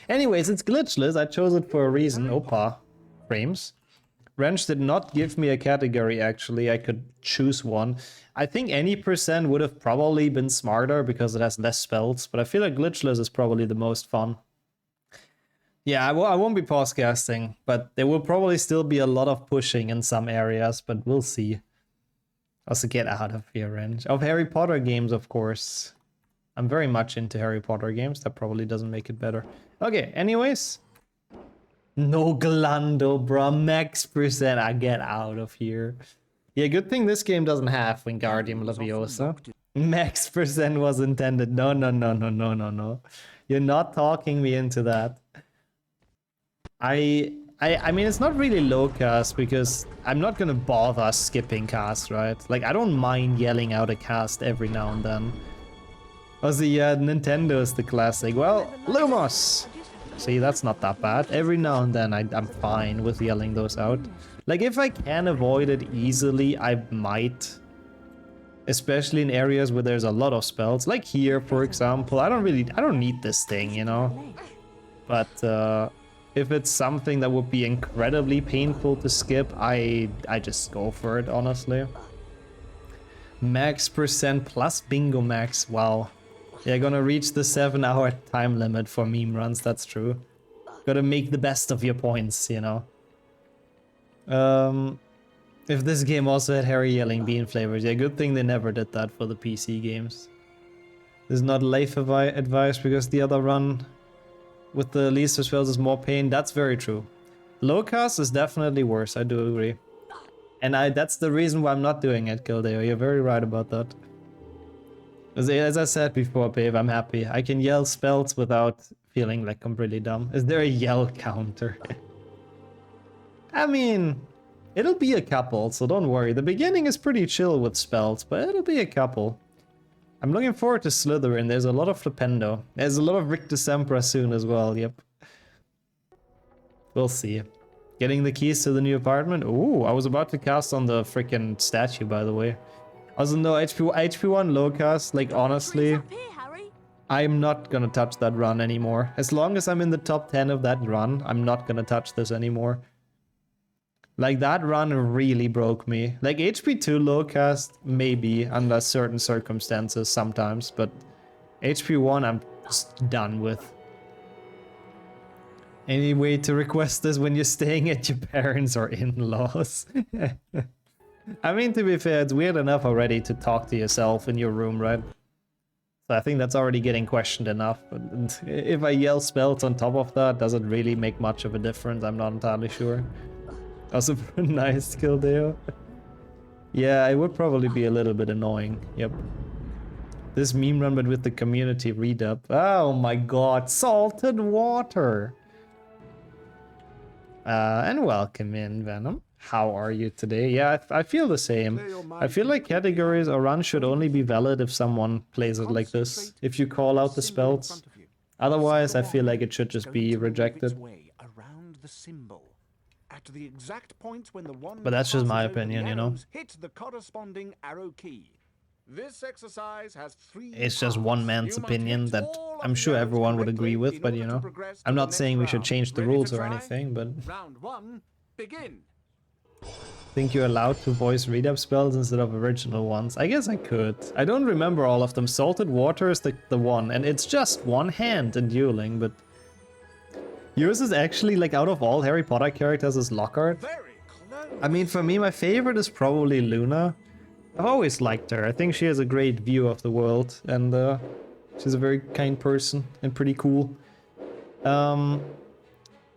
Anyways, it's glitchless. I chose it for a reason. Opa. Frames. Wrench did not give me a category, actually. I could choose one. I think any percent would have probably been smarter because it has less spells, but I feel like glitchless is probably the most fun. Yeah, I won't be pause casting, but there will probably still be a lot of pushing in some areas, but we'll see. Also, get out of here, Wrench. Of Harry Potter games, of course. I'm very much into Harry Potter games. That probably doesn't make it better. Okay, anyways. No Glando, bruh. Max percent. I get out of here. Yeah, good thing this game doesn't have Wingardium Leviosa. Max percent was intended. No, no, no, no, no, no, no. You're not talking me into that. I mean, it's not really low cast because I'm not gonna bother skipping cast, right? Like, I don't mind yelling out a cast every now and then. Also, yeah, Nintendo is the classic. Well, Lumos! See, that's not that bad. Every now and then I'm fine with yelling those out. Like, if I can avoid it easily, I might. Especially in areas where there's a lot of spells. Like here, for example. I don't need this thing, you know? But, if it's something that would be incredibly painful to skip, I just go for it, honestly. Max percent plus bingo max, wow. Yeah, gonna reach the 7-hour time limit for Memeruns, that's true. Gotta make the best of your points, you know. If this game also had Harry yelling bean flavors, yeah, good thing they never did that for the PC games. This is not life advice because the other run with the least of spells is more pain. That's very true. Low cast is definitely worse, I do agree. And that's the reason why I'm not doing it, Kildeo. You're very right about that. As I said before, babe, I'm happy. I can yell spells without feeling like I'm really dumb. Is there a yell counter? I mean, it'll be a couple, so don't worry. The beginning is pretty chill with spells, but it'll be a couple. I'm looking forward to Slytherin. There's a lot of Flipendo. There's a lot of Rick Decembra soon as well, yep. We'll see. Getting the keys to the new apartment? Ooh, I was about to cast on the freaking statue, by the way. Also, no, HP1 low cast, like, honestly, I'm not gonna touch that run anymore. As long as I'm in the top 10 of that run, I'm not gonna touch this anymore. Like, that run really broke me. Like, HP2 low cast, maybe, under certain circumstances sometimes, but HP1 I'm just done with. Any way to request this when you're staying at your parents' or in-laws? I mean, to be fair, it's weird enough already to talk to yourself in your room, right? So I think that's already getting questioned enough. But if I yell spells on top of that, does it really make much of a difference? I'm not entirely sure. Also, nice Kildeo. Yeah, it would probably be a little bit annoying. Yep. This meme run, but with the community redub. Oh my god, salted water. And welcome in, Venom. How are you today? Yeah, I feel the same. I feel like categories or runs should only be valid if someone plays it like this. If you call out the spells. Otherwise, I feel like it should just be rejected. At the exact point when the wand But that's just my opinion, you know? Hit the corresponding arrow key. This exercise has 3 It's just one man's opinion that I'm sure everyone would agree with, but you know, I'm not saying we should change the rules or anything, but round 1, begin. Think you're allowed to voice read-up spells instead of original ones? I guess I could. I don't remember all of them. Salted Water is the one, and it's just one hand in dueling, but yours is actually, like, out of all Harry Potter characters, is Lockhart. I mean, for me, my favorite is probably Luna. I've always liked her. I think she has a great view of the world, and she's a very kind person and pretty cool.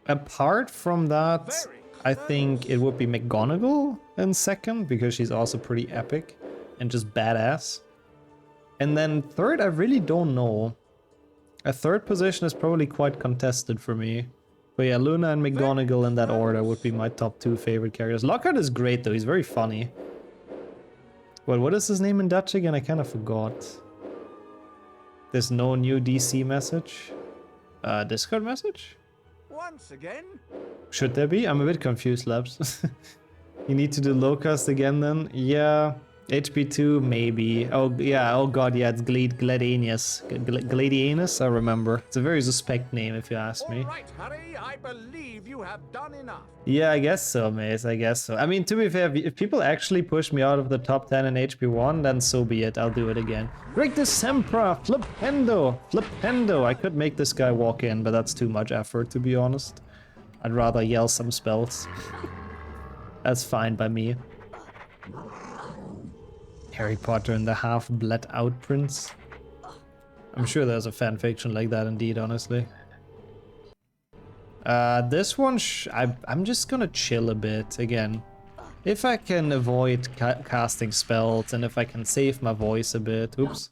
Apart from that, I think it would be McGonagall in second, because she's also pretty epic and just badass. And then third, I really don't know. A third position is probably quite contested for me. But yeah, Luna and McGonagall in that order would be my top 2 favorite characters. Lockhart is great though, he's very funny. Well, what is his name in Dutch again? I kind of forgot. There's no new DC message? Discord message? Once again? Should there be? I'm a bit confused, Labs. You need to do low cast again then? Yeah, HP 2, maybe. Oh, yeah, oh god, yeah, it's Gladianus. Gladianus, I remember. It's a very suspect name, if you ask me. All right, Harry, I believe you have done enough. Yeah, I guess so, Mace, I guess so. I mean, to be fair, if people actually push me out of the top 10 in HP 1, then so be it, I'll do it again. Rictus Sempra, Flipendo, Flipendo. I could make this guy walk in, but that's too much effort, to be honest. I'd rather yell some spells. That's fine by me. Harry Potter and the Half-Blood Out Prince. I'm sure there's a fanfiction like that indeed, honestly. This one, I'm just gonna chill a bit again. If I can avoid casting spells and if I can save my voice a bit. Oops.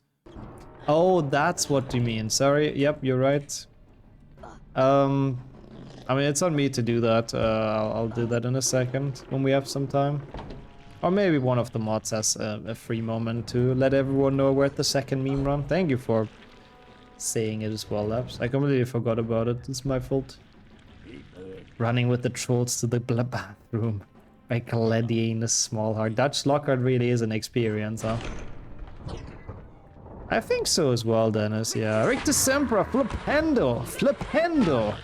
Oh, that's what you mean. Sorry. Yep, you're right. I mean, it's on me to do that. I'll do that in a second when we have some time. Or maybe one of the mods has a free moment to let everyone know we're at the second meme run. Thank you for saying it as well, Labs. I completely forgot about it. It's my fault. Running with the trolls to the bathroom. Like Gladianus Smallheart. Dutch Lockhart really is an experience, huh? I think so as well, Dennis. Yeah. Rictus Sempra, Flipendo, Flipendo,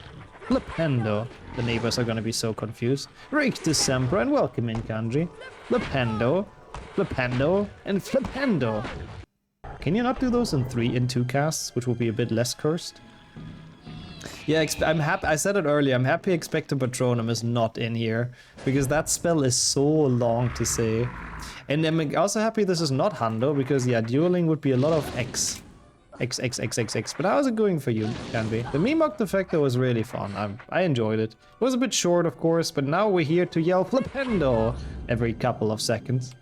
Flipendo. The neighbors are gonna be so confused. Rictus Sempra and welcome in, Kanji. Flipendo, Flipendo, and Flipendo. Can you not do those in 2 casts, which will be a bit less cursed? Yeah, I'm happy. I said it earlier. I'm happy Expecto Patronum is not in here because that spell is so long to say. And I'm also happy this is not Hundo because yeah, dueling would be a lot of X. But how's it going for you, Canby? The Mimok Defector was really fun. I enjoyed it. It was a bit short, of course, but now we're here to yell Flipendo every couple of seconds.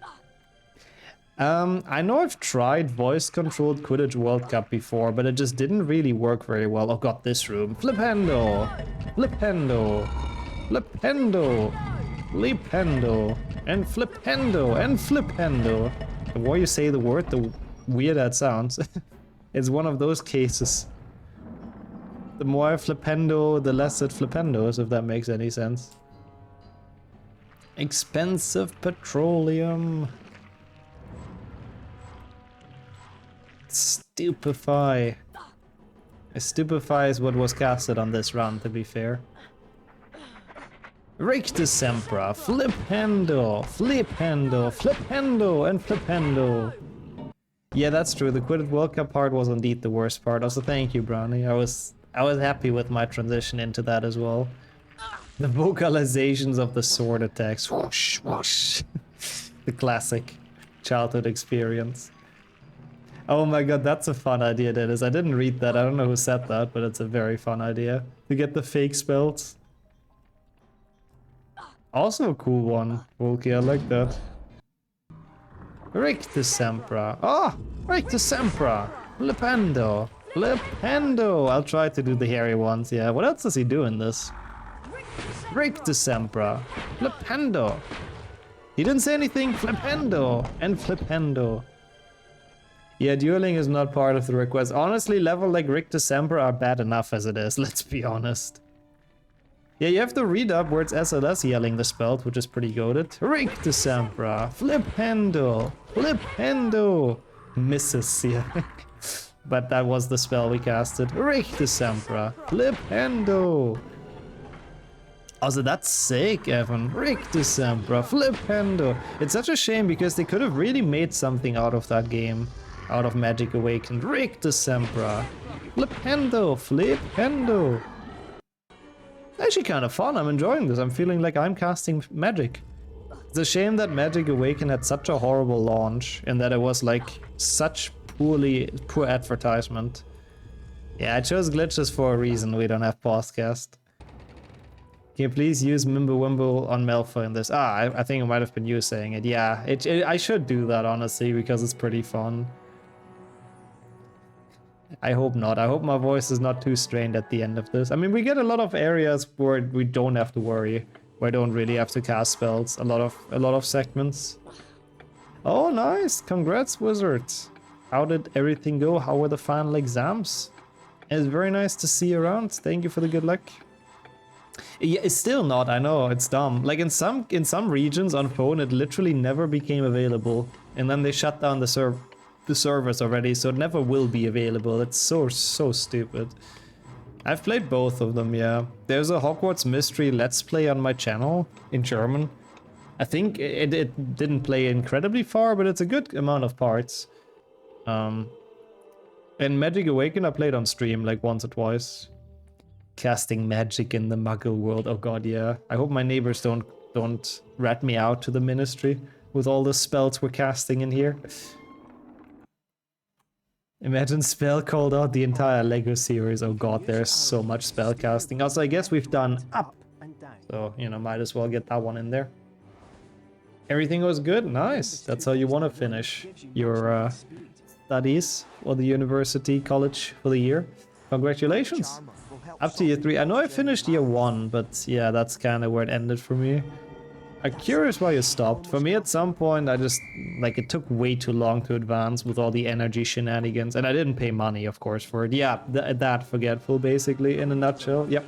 I know I've tried voice-controlled Quidditch World Cup before, but it just didn't really work very well. Oh god, this room. Flipendo! Flipendo! Flipendo! Flipendo! And Flipendo! And Flipendo! The more you say the word, the weirder that sounds. It's one of those cases. The more I Flipendo, the less it Flipendos, if that makes any sense. Expensive petroleum. Stupefy. Stupefy is what was casted on this run, to be fair. Rictus Sempra, Flipendo, Flipendo, Flipendo, and Flipendo. Yeah, that's true. The Quidditch World Cup part was indeed the worst part. Also, thank you, Brownie. I was happy with my transition into that as well. The vocalizations of the sword attacks. Whoosh, whoosh. The classic childhood experience. Oh my god, that's a fun idea, Dennis. I didn't read that. I don't know who said that, but it's a very fun idea. To get the fake spells. Also a cool one, Volky. I like that. Rictus Sempra. Oh! Rictus Sempra! Flipendo! Flipendo! I'll try to do the hairy ones, yeah. What else does he do in this? Rictus Sempra! Flipendo! He didn't say anything! Flipendo! And Flipendo! Yeah, dueling is not part of the request. Honestly, level like Rictus Sempra are bad enough as it is, let's be honest. Yeah, you have to read up where it's SLS yelling the spell, which is pretty goated. Rictus Sempra, Flipendo, Flipendo, misses, yeah. But that was the spell we casted. Rictus Sempra, Flipendo. Also, that's sick, Evan. Rictus Sempra, Flipendo. It's such a shame because they could have really made something out of that game. Out of Magic Awakened. Rictus Sempra, Flipendo, Flipendo. Actually kind of fun, I'm enjoying this. I'm feeling like I'm casting Magic. It's a shame that Magic Awakened had such a horrible launch and that it was like such poor advertisement. Yeah, I chose Glitchless for a reason. We don't have podcast. Can you please use Mimblewimble on Malfoy in this? Ah, I think it might have been you saying it. Yeah, I should do that honestly because it's pretty fun. I hope not. I hope my voice is not too strained at the end of this. I mean, we get a lot of areas where we don't have to worry. Where I don't really have to cast spells. A lot of segments. Oh, nice. Congrats, Wizards. How did everything go? How were the final exams? It's very nice to see you around. Thank you for the good luck. Yeah, it's still not. I know it's dumb. Like in some regions on phone, it literally never became available, and then they shut down the servers already, so it never will be available. It's so stupid. I've played both of them. Yeah, there's a Hogwarts Mystery Let's Play on my channel in German. I think it didn't play incredibly far, but it's a good amount of parts. And Magic Awaken I played on stream like once or twice. Casting magic in the Muggle world. Oh god, yeah. I hope my neighbors don't rat me out to the ministry with all the spells we're casting in here. Imagine spell called out the entire Lego series. Oh god, there's so much spell casting. Also, I guess we've done up. So, you know, might as well get that one in there. Everything was good? Nice. That's how you want to finish your studies or the university, college for the year. Congratulations. Up to year 3. I know I finished year 1, but yeah, that's kind of where it ended for me. I'm curious why you stopped. For me, at some point, I just, like, it took way too long to advance with all the energy shenanigans. And I didn't pay money, of course, for it. Yeah, that forgetful, basically, in a nutshell. Yep.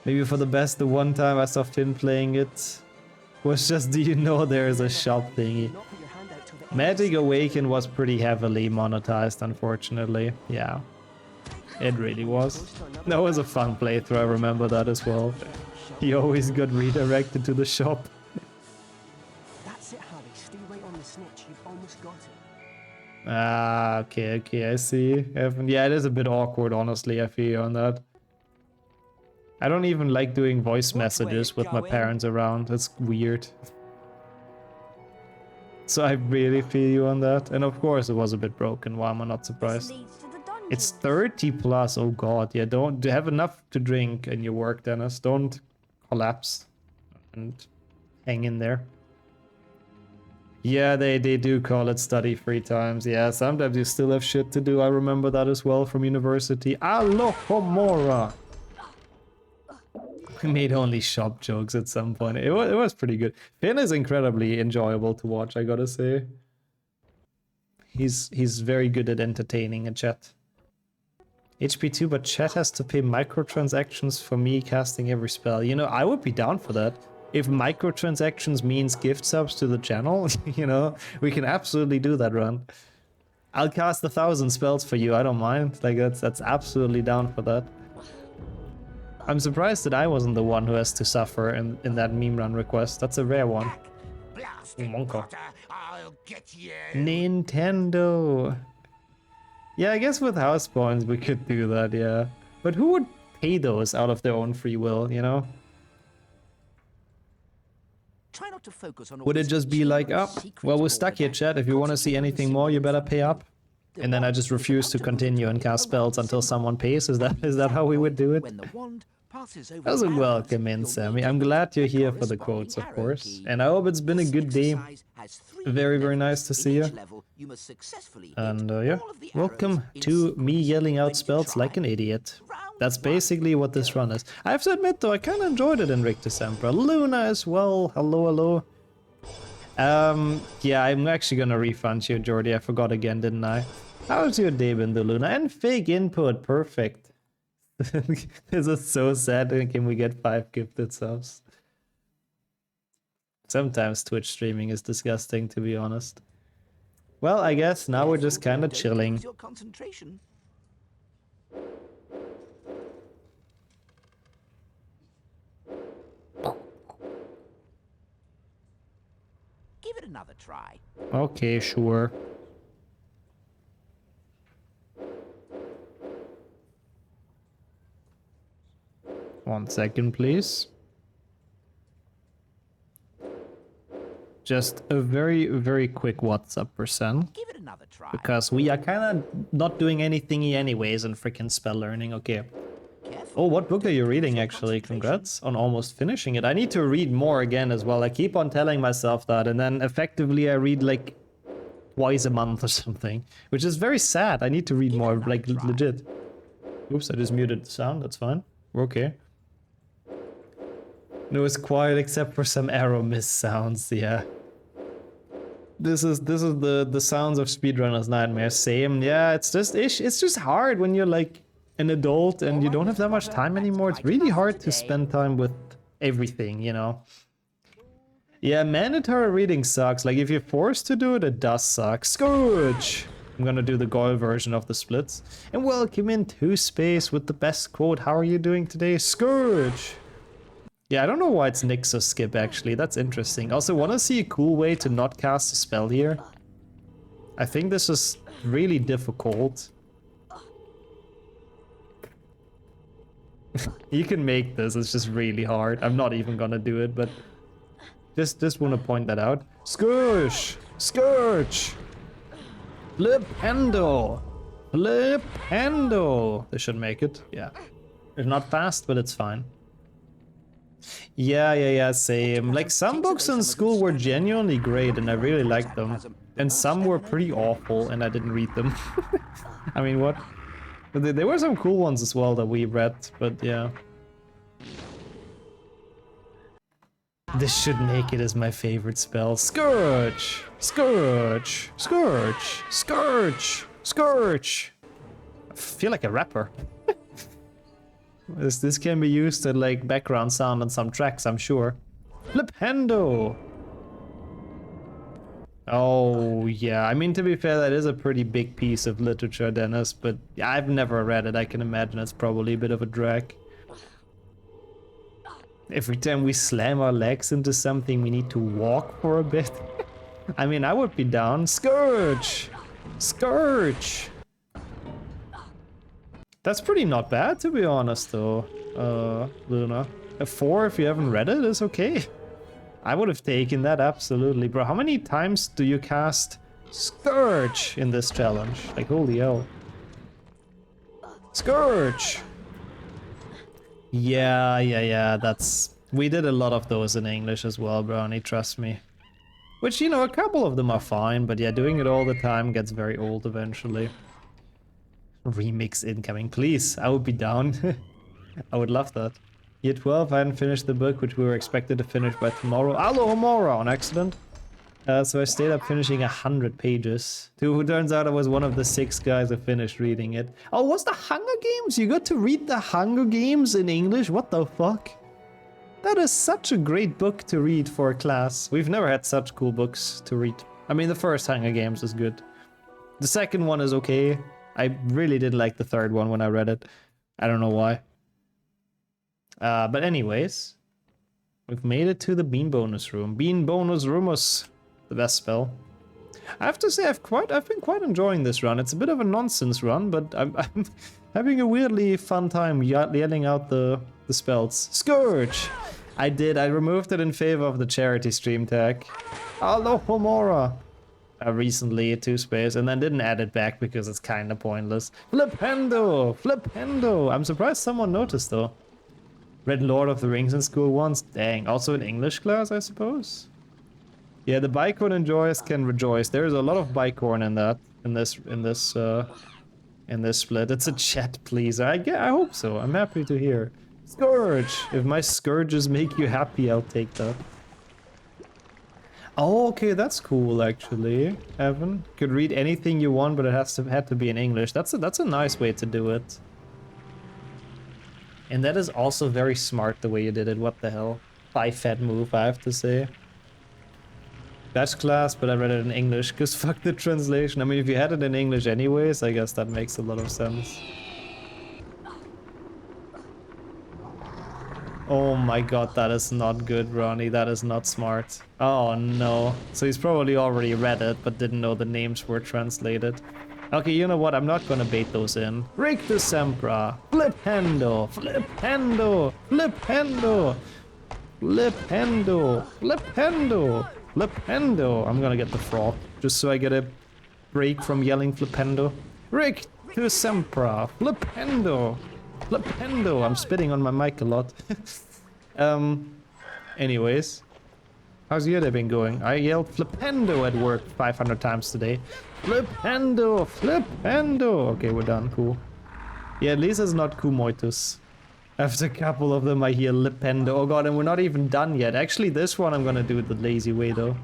Maybe for the best, the one time I saw Finn playing it was just, do you know there's a shop thingy? Magic Awaken was pretty heavily monetized, unfortunately. Yeah. It really was. That was a fun playthrough, I remember that as well. He always got redirected to the shop. That's it, Harry. Stay right on the snitch. You've almost got it. Ah, okay, I see. Yeah, it is a bit awkward, honestly, I feel you on that. I don't even like doing voice messages with my parents around. It's weird. So I really feel you on that. And of course it was a bit broken, why am I not surprised? It's 30 plus, oh god, yeah, don't have enough to drink in your work, Dennis. Don't collapse and hang in there. Yeah, they do call it study free times. Yeah, sometimes you still have shit to do. I remember that as well from university. Alohomora! We made only shop jokes at some point. It was pretty good. Finn is incredibly enjoyable to watch, I gotta say. He's very good at entertaining a chat. HP2, but chat has to pay microtransactions for me casting every spell. You know, I would be down for that. If microtransactions means gift subs to the channel, you know, we can absolutely do that run. I'll cast 1,000 spells for you, I don't mind. Like, that's absolutely down for that. I'm surprised that I wasn't the one who has to suffer in that Memerun request. That's a rare one. Monka. Nintendo. Yeah, I guess with house points we could do that, yeah. But who would pay those out of their own free will, you know? Try not to focus on Would it just be like, oh, well, we're stuck here, chat. If you want to see anything more, you better pay up. And then I just refuse to continue and cast spells until someone pays? Is that how we would do it? That was a welcome in, Sammy. I'm glad you're here for the quotes, of course. And I hope it's been a good day. Very, very nice to see you. And yeah, welcome to me yelling out spells like an idiot. That's basically what this run is. I have to admit though, I kind of enjoyed it in Rictus Emperor. Luna as well. Hello. Yeah, I'm actually gonna refund you, Jordy. I forgot again, didn't I? How's your day been, the Luna? And fake input, perfect. This is so sad. Can we get 5 gifted subs? Sometimes Twitch streaming is disgusting, to be honest. Well, I guess now we're just kind of chilling. Give it another try. Okay, sure. One second, please. Just a very, very quick what's up percent. Give it another try. Because we are kind of not doing anythingy anyways in freaking spell learning. Okay. Oh, what book are you reading actually? Congrats on almost finishing it. I need to read more again as well. I keep on telling myself that, and then effectively I read like twice a month or something, which is very sad. I need to read more, like legit. Oops, I just muted the sound. That's fine. We're okay. No, it's quiet except for some arrow miss sounds. Yeah. This is the sounds of speedrunners' nightmare. Same. Yeah, it's just hard when you're like an adult and you don't have that much time anymore, it's really hard to spend time with everything, you know? Yeah, mandatory reading sucks. Like, if you're forced to do it, it does suck. Scourge! I'm gonna do the Goyle version of the splits. And welcome into space with the best quote. How are you doing today? Scourge! Yeah, I don't know why it's Nyx or Skip, actually. That's interesting. Also, wanna see a cool way to not cast a spell here? I think this is really difficult. You can make this, it's just really hard. I'm not even gonna do it, but just want to point that out. Scourge! Scourge! Flipendo! Flipendo! This should make it, yeah. It's not fast, but it's fine. Yeah, same. Like, some books in school were genuinely great and I really liked them. And some were pretty awful and I didn't read them. I mean, what? But there were some cool ones as well that we read, but yeah. This should make it as my favorite spell. Scourge! Scourge! Scourge! Scourge! Scourge! I feel like a rapper. This can be used as like background sound on some tracks, I'm sure. Flipendo! Oh, yeah. I mean, to be fair, that is a pretty big piece of literature, Dennis, but I've never read it. I can imagine it's probably a bit of a drag. Every time we slam our legs into something, we need to walk for a bit. I mean, I would be down. Scourge! Scourge! That's pretty not bad, to be honest, though, Luna. A 4 if you haven't read it is okay. I would have taken that, absolutely. Bro, how many times do you cast Scourge in this challenge? Like, holy hell. Scourge! Yeah, that's... We did a lot of those in English as well, Brownie, trust me. Which, you know, a couple of them are fine, but yeah, doing it all the time gets very old eventually. Remix incoming, please, I would be down. I would love that. Year 12, I hadn't finished the book, which we were expected to finish by tomorrow. Alohomora on accident. So I stayed up finishing 100 pages. Who turns out I was one of the 6 guys who finished reading it. Oh, was the Hunger Games? You got to read the Hunger Games in English? What the fuck? That is such a great book to read for a class. We've never had such cool books to read. I mean, the first Hunger Games is good. The second one is okay. I really did like the third one when I read it. I don't know why. But anyways, we've made it to the Bean Bonus Room. Bean Bonus Rumus. The best spell. I have to say, I've been quite enjoying this run. It's a bit of a nonsense run, but I'm having a weirdly fun time yelling out the spells. Scourge! I removed it in favor of the charity stream tag. Alohomora! Recently, 2 space, and then didn't add it back because it's kinda pointless. Flipendo! Flipendo! I'm surprised someone noticed though. Read Lord of the Rings in school once. Dang. Also in English class, I suppose? Yeah, the Bicorn enjoyers can rejoice. There is a lot of Bicorn in that, in this split. It's a chat pleaser. I hope so. I'm happy to hear. Scourge! If my scourges make you happy, I'll take that. Oh, okay, that's cool actually, Evan. Could read anything you want, but it had to be in English. That's a nice way to do it. And that is also very smart the way you did it. What the hell? 5-fed move, I have to say. Best class, but I read it in English, because fuck the translation. I mean, if you had it in English anyways, I guess that makes a lot of sense. Oh my god, that is not good, Ronnie. That is not smart. Oh no. So he's probably already read it, but didn't know the names were translated. Okay, you know what? I'm not gonna bait those in. Rictus Sempra. Flipendo. Flipendo. Flipendo. Flipendo. Flipendo. Flipendo. I'm gonna get the frog, just so I get a break from yelling Flipendo. Rictus Sempra. Flipendo. Flipendo. I'm spitting on my mic a lot. Anyways. How's your day been going? I yelled Flipendo at work 500 times today. Flipendo! Flipendo! Okay, we're done. Cool. Yeah, at least it's not Kumoitus. After a couple of them I hear Lipendo. Oh god, and we're not even done yet. Actually, this one I'm gonna do it the lazy way though.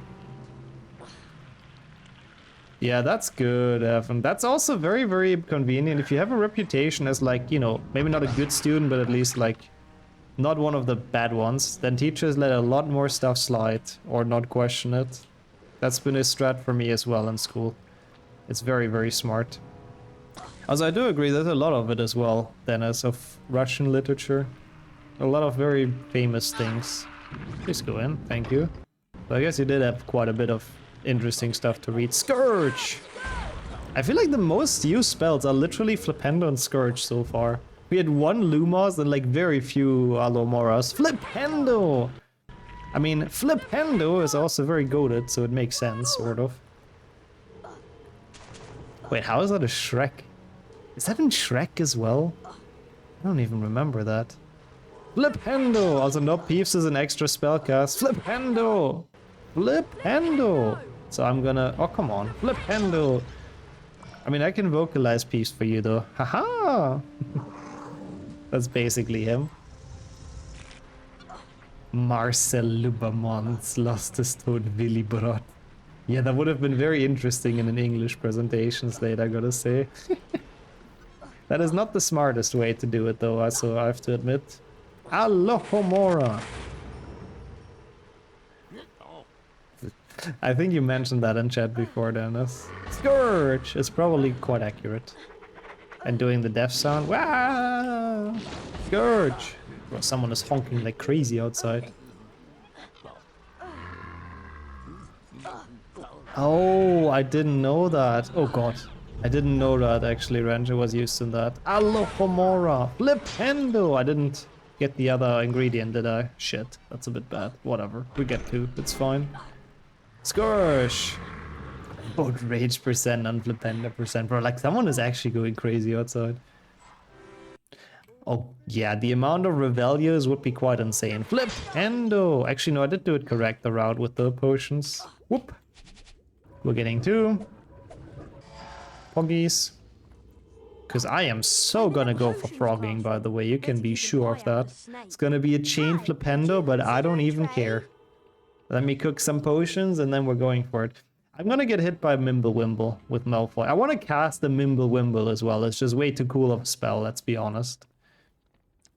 Yeah, that's good, Evan. That's also very, very convenient. If you have a reputation as like, you know, maybe not a good student, but at least like not one of the bad ones, then teachers let a lot more stuff slide or not question it. That's been a strat for me as well in school. It's very, very smart. Also, I do agree there's a lot of it as well, Dennis, of Russian literature. A lot of very famous things. Please go in, thank you. But I guess you did have quite a bit of interesting stuff to read. Scourge! I feel like the most used spells are literally Flipendo and Scourge so far. We had one Lumos and like very few Alomoras. Flipendo! I mean, Flipendo is also very goated, so it makes sense, sort of. Wait, how is that a Shrek? Is that in Shrek as well? I don't even remember that. Flipendo! Also, no Peeves is an extra spellcast. Flipendo! Flipendo! So I'm gonna... Oh, come on. Flipendo! I mean, I can vocalize Peeves for you, though. Haha! That's basically him. Marcel Lubamons lost his toad Willy Brot. Yeah, that would have been very interesting in an English presentation slate, I gotta say. That is not the smartest way to do it, though, so I have to admit. Alohomora! I think you mentioned that in chat before, Dennis. Scourge is probably quite accurate. And doing the death sound. Wow! Scourge! Well, someone is honking like crazy outside. Oh, I didn't know that. Oh god. I didn't know that actually Ranger was used in that. Alohomora! Flipendo! I didn't get the other ingredient, did I? Shit, that's a bit bad. Whatever, we get two, it's fine. Scourge! Both rage percent and Flipendo percent. Bro, like someone is actually going crazy outside. Oh, yeah, the amount of Revelios would be quite insane. Flipendo! Actually, no, I did do it correct, the route with the potions. Whoop! We're getting two. Poggies. Because I am so gonna go for frogging, by the way, you can be sure of that. It's gonna be a chain Flipendo, but I don't even care. Let me cook some potions and then we're going for it. I'm gonna get hit by Mimblewimble with Malfoy. I want to cast the Mimblewimble as well. It's just way too cool of a spell, let's be honest.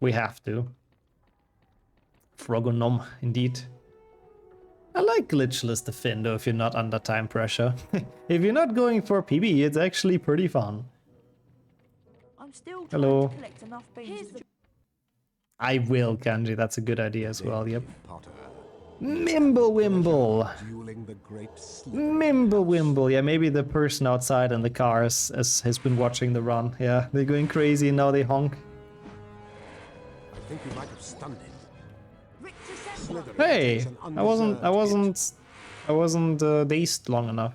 We have to. Frogonom, indeed. I like Glitchless Defendo if you're not under time pressure. If you're not going for PB, it's actually pretty fun. I'm still trying Hello. to collect enough beans. I will, Kanji. That's a good idea as well, yep. Potter. Mimblewimble! Dueling the great Mimblewimble! Yeah, maybe the person outside in the car has been watching the run. Yeah, they're going crazy and now they honk. I think we might have stunned him. Hey! I wasn't dazed long enough.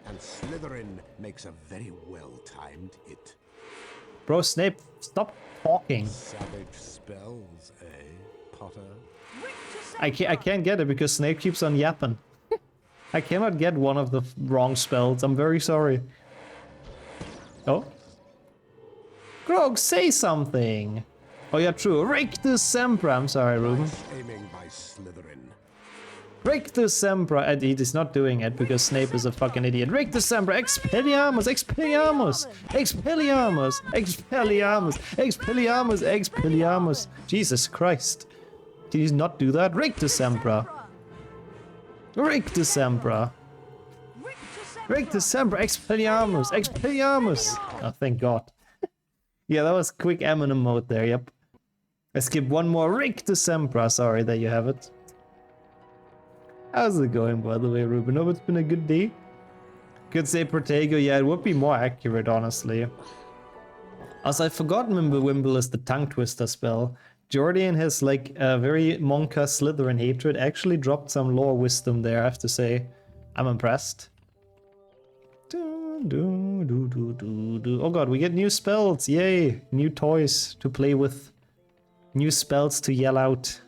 And Slytherin makes a very well-timed hit. Bro, Snape, stop talking. Savage spells, eh, Potter? I can't get it because Snape keeps on yapping. I cannot get one of the wrong spells. I'm very sorry. Oh? Grog, say something! Oh yeah, true. Rictus Sempra. I'm sorry, Ruben. Aiming by Slytherin. Rictus Sempra. And he is not doing it because Snape is a fucking idiot. Rictus Sempra. Expelliarmus. Expelliarmus. Expelliarmus. Expelliarmus. Expelliarmus. Expelliarmus. Jesus Christ. Did he not do that? Rictus Sempra. Rictus Sempra. Rictus Sempra. Expelliarmus. Expelliarmus. Oh, thank God. Yeah, that was quick Eminem mode there, yep. I skipped one more. Rictus Sempra. Sorry, there you have it. How's it going, by the way, Ruben? Hope it's been a good day. Could say Protego. Yeah, it would be more accurate, honestly. Also, I forgot Mimblewimble is the tongue twister spell. Jordy and his, like, very Monka Slytherin hatred actually dropped some lore wisdom there, I have to say. I'm impressed. Oh god, we get new spells! Yay! New toys to play with. New spells to yell out.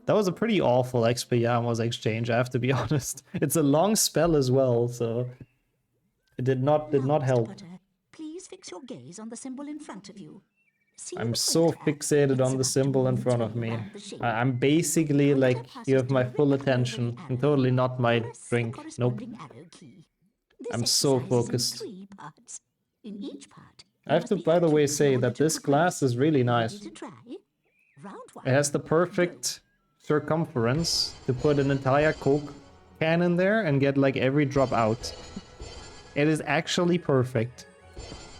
That was a pretty awful Expelliarmus exchange, I have to be honest. It's a long spell as well, so it did not help. Please fix your gaze on the symbol in front of you. See I'm the so photograph. fixated on the It's symbol in about front of to me. around the shape. I'm basically like, you have my full attention and totally not my Press the drink. Nope. corresponding arrow key. I'm so exercise is in focused. 3 parts. In each part, I have to, by the way, say that this glass is really nice. to try. Round 1. It has the perfect circumference to put an entire Coke can in there and get like every drop out. It is actually perfect.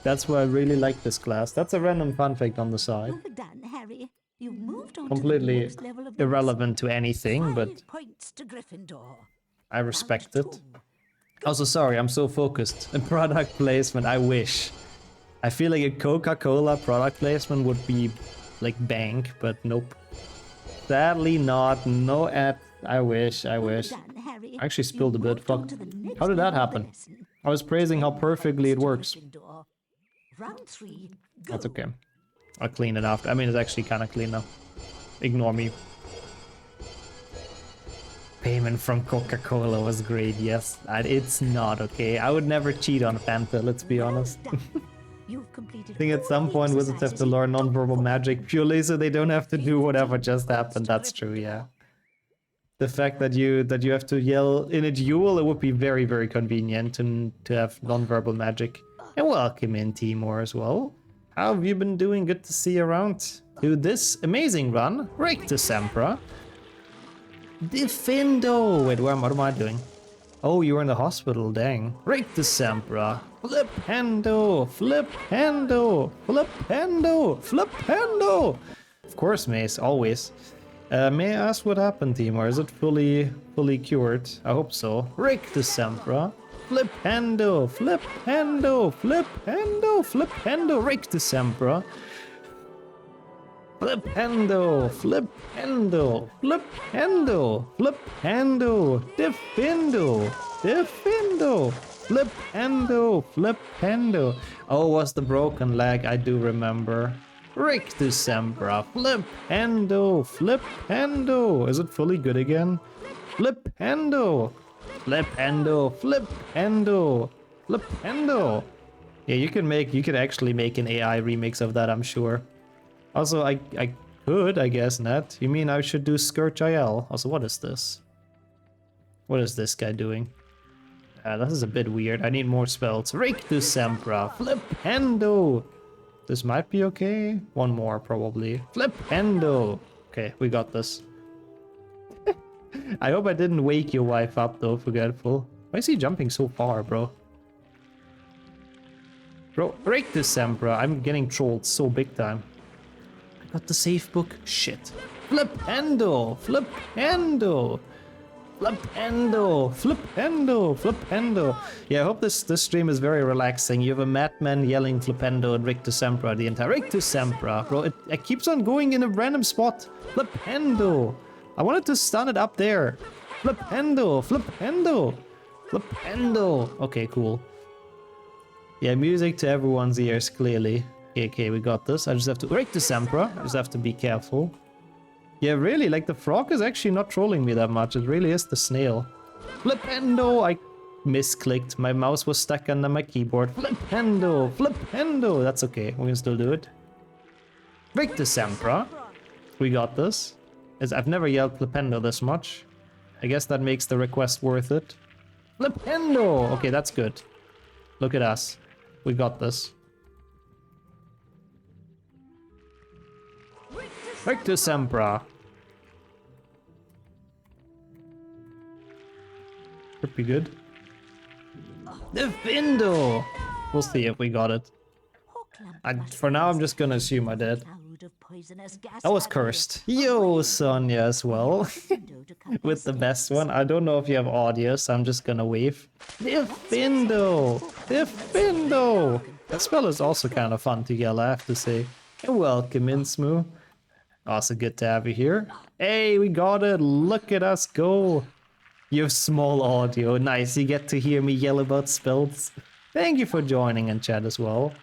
That's why I really like this glass. That's a random fun fact on the side. Well done, Harry. You've moved on Completely to the next level of the irrelevant to anything, lesson. but 5 points to Gryffindor. I respect Round it. 2. Also, sorry, I'm so focused. In product placement, I wish. I feel like a Coca-Cola product placement would be like bank, but nope. Sadly not. No ad. I wish. I wish. Well done, Harry. I actually spilled a bit. You've moved on Fuck. to the next How did that level of the happen? lesson. I was praising how perfectly it works. Gryffindor. Round 3. Go. That's okay. I'll clean it after. I mean, it's actually kind of clean now. Ignore me. Payment from Coca-Cola was great, yes. It's not, okay? I would never cheat on Fanta, let's be honest. Well done. You've completed I think at all some the point wizards have to exercises learn in non-verbal book magic purely so they don't have to do whatever just happened. That's true, yeah. The fact that you have to yell in a duel, it would be very, very convenient to have non-verbal magic. And welcome in, Timor, as well. How have you been doing? Good to see you around. To this amazing run, Rectus Sempra. Defendo! Wait, what am I doing? Oh, you were in the hospital, dang. Rectus Sempra. Flipendo! Flipendo! Flipendo! Flipendo! Of course, Mace, always. May I ask what happened, Timor? Is it fully cured? I hope so. Rectus Sempra. Flipendo! Flipendo! Flipendo! Flipendo! Rectus Sempra. Flipendo! Flipendo! Flipendo! Flipendo! Defendo! Defendo! Flipendo! Flipendo! Oh, was the broken leg? I do remember. Rectus Sempra! Flipendo! Flipendo! Is it fully good again? Flipendo! Flipendo! Flipendo! Flipendo! Yeah, you could actually make an AI remix of that, I'm sure. Also, I could, I guess not. You mean I should do Scourge IL? Also, what is this? What is this guy doing? This is a bit weird. I need more spells. Rectus Sempra. Flipendo. This might be okay. One more, probably. Flipendo. Okay, we got this. I hope I didn't wake your wife up, though, forgetful. Why is he jumping so far, bro? Bro, Rectus Sempra. I'm getting trolled so big time. Got the safe book? Shit. Flipendo! Flipendo! Flipendo! Flipendo! Flipendo! Yeah, I hope this stream is very relaxing. You have a madman yelling Flipendo and Rectus Sempra the entire... Rectus Sempra! Bro, it keeps on going in a random spot. Flipendo! I wanted to stun it up there. Flipendo! Flipendo! Flipendo! Okay, cool. Yeah, music to everyone's ears, clearly. Okay, we got this. I just have to... Rectus Sempra. I just have to be careful. Yeah, really, like the frog is actually not trolling me that much. It really is the snail. Flipendo! I misclicked. My mouse was stuck under my keyboard. Flipendo! Flipendo! That's okay. We can still do it. Rectus Sempra. We got this. I've never yelled Flipendo this much. I guess that makes the request worth it. Flipendo! Okay, that's good. Look at us. We got this. Rectus Sempra. Could be good. Defendo! We'll see if we got it. For now, I'm just gonna assume I did. That was cursed. Yo, Sonia as well. With the best one. I don't know if you have audio, so I'm just gonna wave. Defendo! Defendo! That spell is also kind of fun to yell, I have to say. And welcome in, Smoo. Also good to have you here. Hey, we got it. Look at us go. You have small audio. Nice, you get to hear me yell about spells. Thank you for joining in chat as well.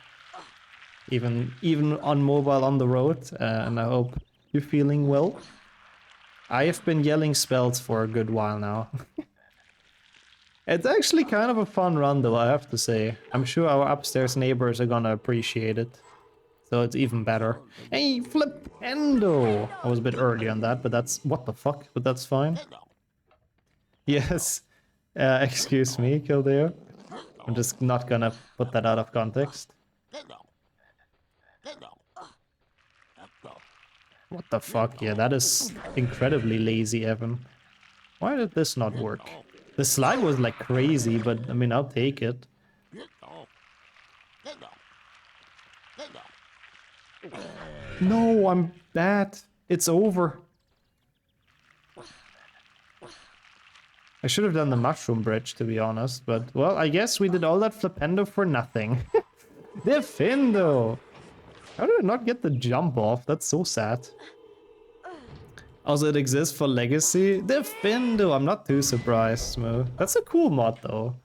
Even on mobile on the road. And I hope you're feeling well. I have been yelling spells for a good while now. It's actually kind of a fun run though, I have to say. I'm sure our upstairs neighbors are gonna appreciate it. So it's even better. Hey, Flipendo! I was a bit early on that, but that's... What the fuck? But that's fine. Yes. Excuse me, Kildare. I'm just not gonna put that out of context. What the fuck? Yeah, that is incredibly lazy, Evan. Why did this not work? The slide was like crazy, but I mean, I'll take it. No, I'm bad. It's over. I should have done the mushroom bridge, to be honest, but, well, I guess we did all that flipendo for nothing. Defendo! How did I not get the jump off? That's so sad. Also, it exists for Legacy. Defendo! I'm not too surprised, Mo. That's a cool mod, though.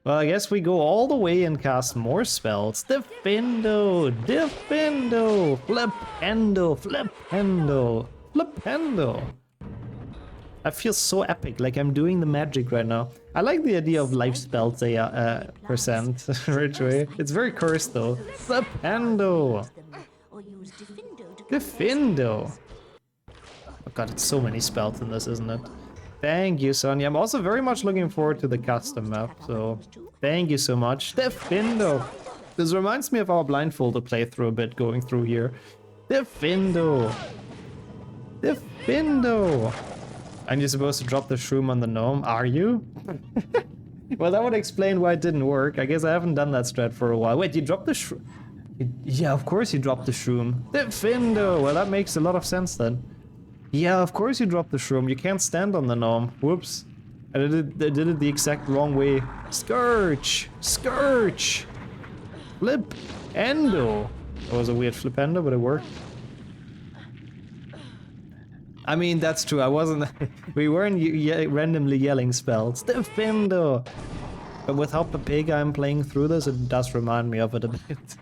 Well, I guess we go all the way and cast more spells. Defendo! Defendo! Flipendo! Flipendo! Flipendo! I feel so epic, like I'm doing the magic right now. I like the idea of life spells percent, Ridgeway. It's very cursed though. Flipendo! Defendo! Oh god, it's so many spells in this, isn't it? Thank you, Sonia. I'm also very much looking forward to the custom map, so thank you so much. Defendo! This reminds me of our blindfolded playthrough a bit going through here. Defendo! Defendo! Aren't you supposed to drop the shroom on the gnome? Are you? Well, that would explain why it didn't work. I guess I haven't done that strat for a while. Wait, you dropped the shroom? Yeah, of course you dropped the shroom. Defendo! Well, that makes a lot of sense then. Yeah, of course you dropped the shroom. You can't stand on the gnome. Whoops. I did it the exact wrong way. Scourge! Scourge! Flip-endo! That was a weird flip-endo, but it worked. I mean, that's true. I wasn't... we weren't randomly yelling spells. Defendo! But with how big I'm playing through this, it does remind me of it a bit.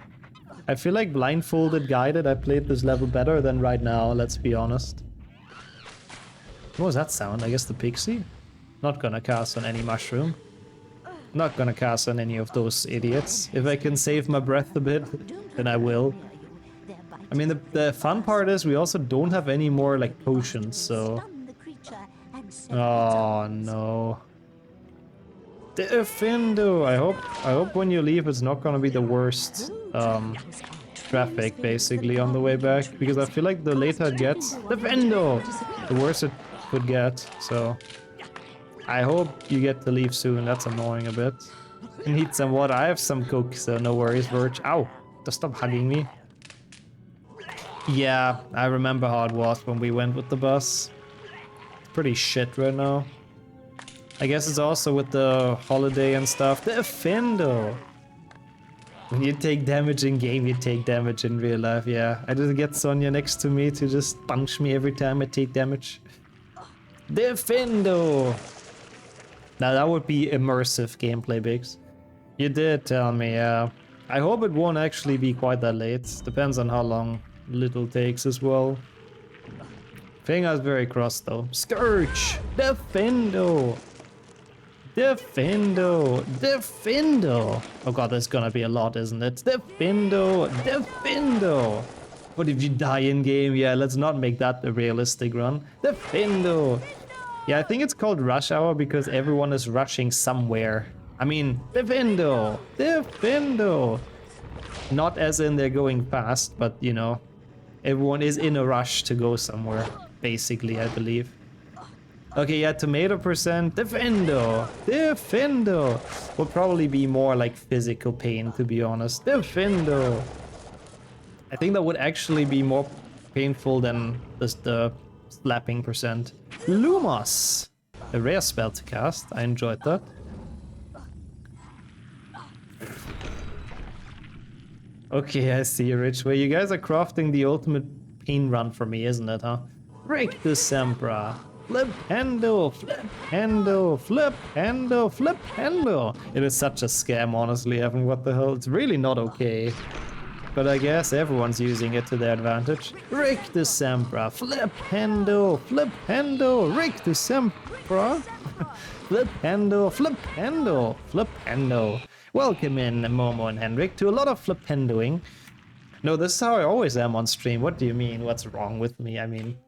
I feel like blindfolded guided, I played this level better than right now, let's be honest. What was that sound? I guess the pixie? Not gonna cast on any mushroom. Not gonna cast on any of those idiots. If I can save my breath a bit, then I will. I mean, the fun part is we also don't have any more, like, potions, so... Oh, no. Defendo! I hope when you leave it's not gonna be the worst, traffic, basically, on the way back. Because I feel like the later it gets... Defendo! The worse it could get, so... I hope you get to leave soon, that's annoying a bit. I need some water, I have some coke, so no worries, Verge. Ow! Just stop hugging me. Yeah, I remember how it was when we went with the bus. It's pretty shit right now. I guess it's also with the holiday and stuff. Defendo! When you take damage in game, you take damage in real life, yeah. I just get Sonia next to me to just punch me every time I take damage. Defendo! Now that would be immersive gameplay, Biggs. You did tell me, yeah. I hope it won't actually be quite that late. Depends on how long little takes as well. Finger's very cross though. Scourge! Defendo! Defendo! Defendo! Oh god, there's gonna be a lot, isn't it? Defendo! Defendo! What if you die in game? Yeah, let's not make that a realistic run. Defendo! Yeah, I think it's called rush hour because everyone is rushing somewhere. I mean, defendo! Defendo! Not as in they're going fast, but you know, everyone is in a rush to go somewhere, basically, I believe. Okay, yeah, tomato percent, defendo! Defendo! Will probably be more like physical pain, to be honest. Defendo! I think that would actually be more painful than just the slapping percent. Lumos! A rare spell to cast, I enjoyed that. Okay, I see, Rich. Well, you guys are crafting the ultimate pain run for me, isn't it, huh? Break the Sempra! Flip-hendo! Flip-hendo! Flip-hendo! Flip-hendo! It is such a scam, honestly, Evan. What the hell? It's really not okay. But I guess everyone's using it to their advantage. Rick the Sempra! Flip-hendo! Flip-hendo! Rick the Sempra! Flip-hendo! Flip-hendo! Flip-hendo! Welcome in, Momo and Hendrik, to a lot of flip-hendoing. No, this is how I always am on stream. What do you mean? What's wrong with me? I mean,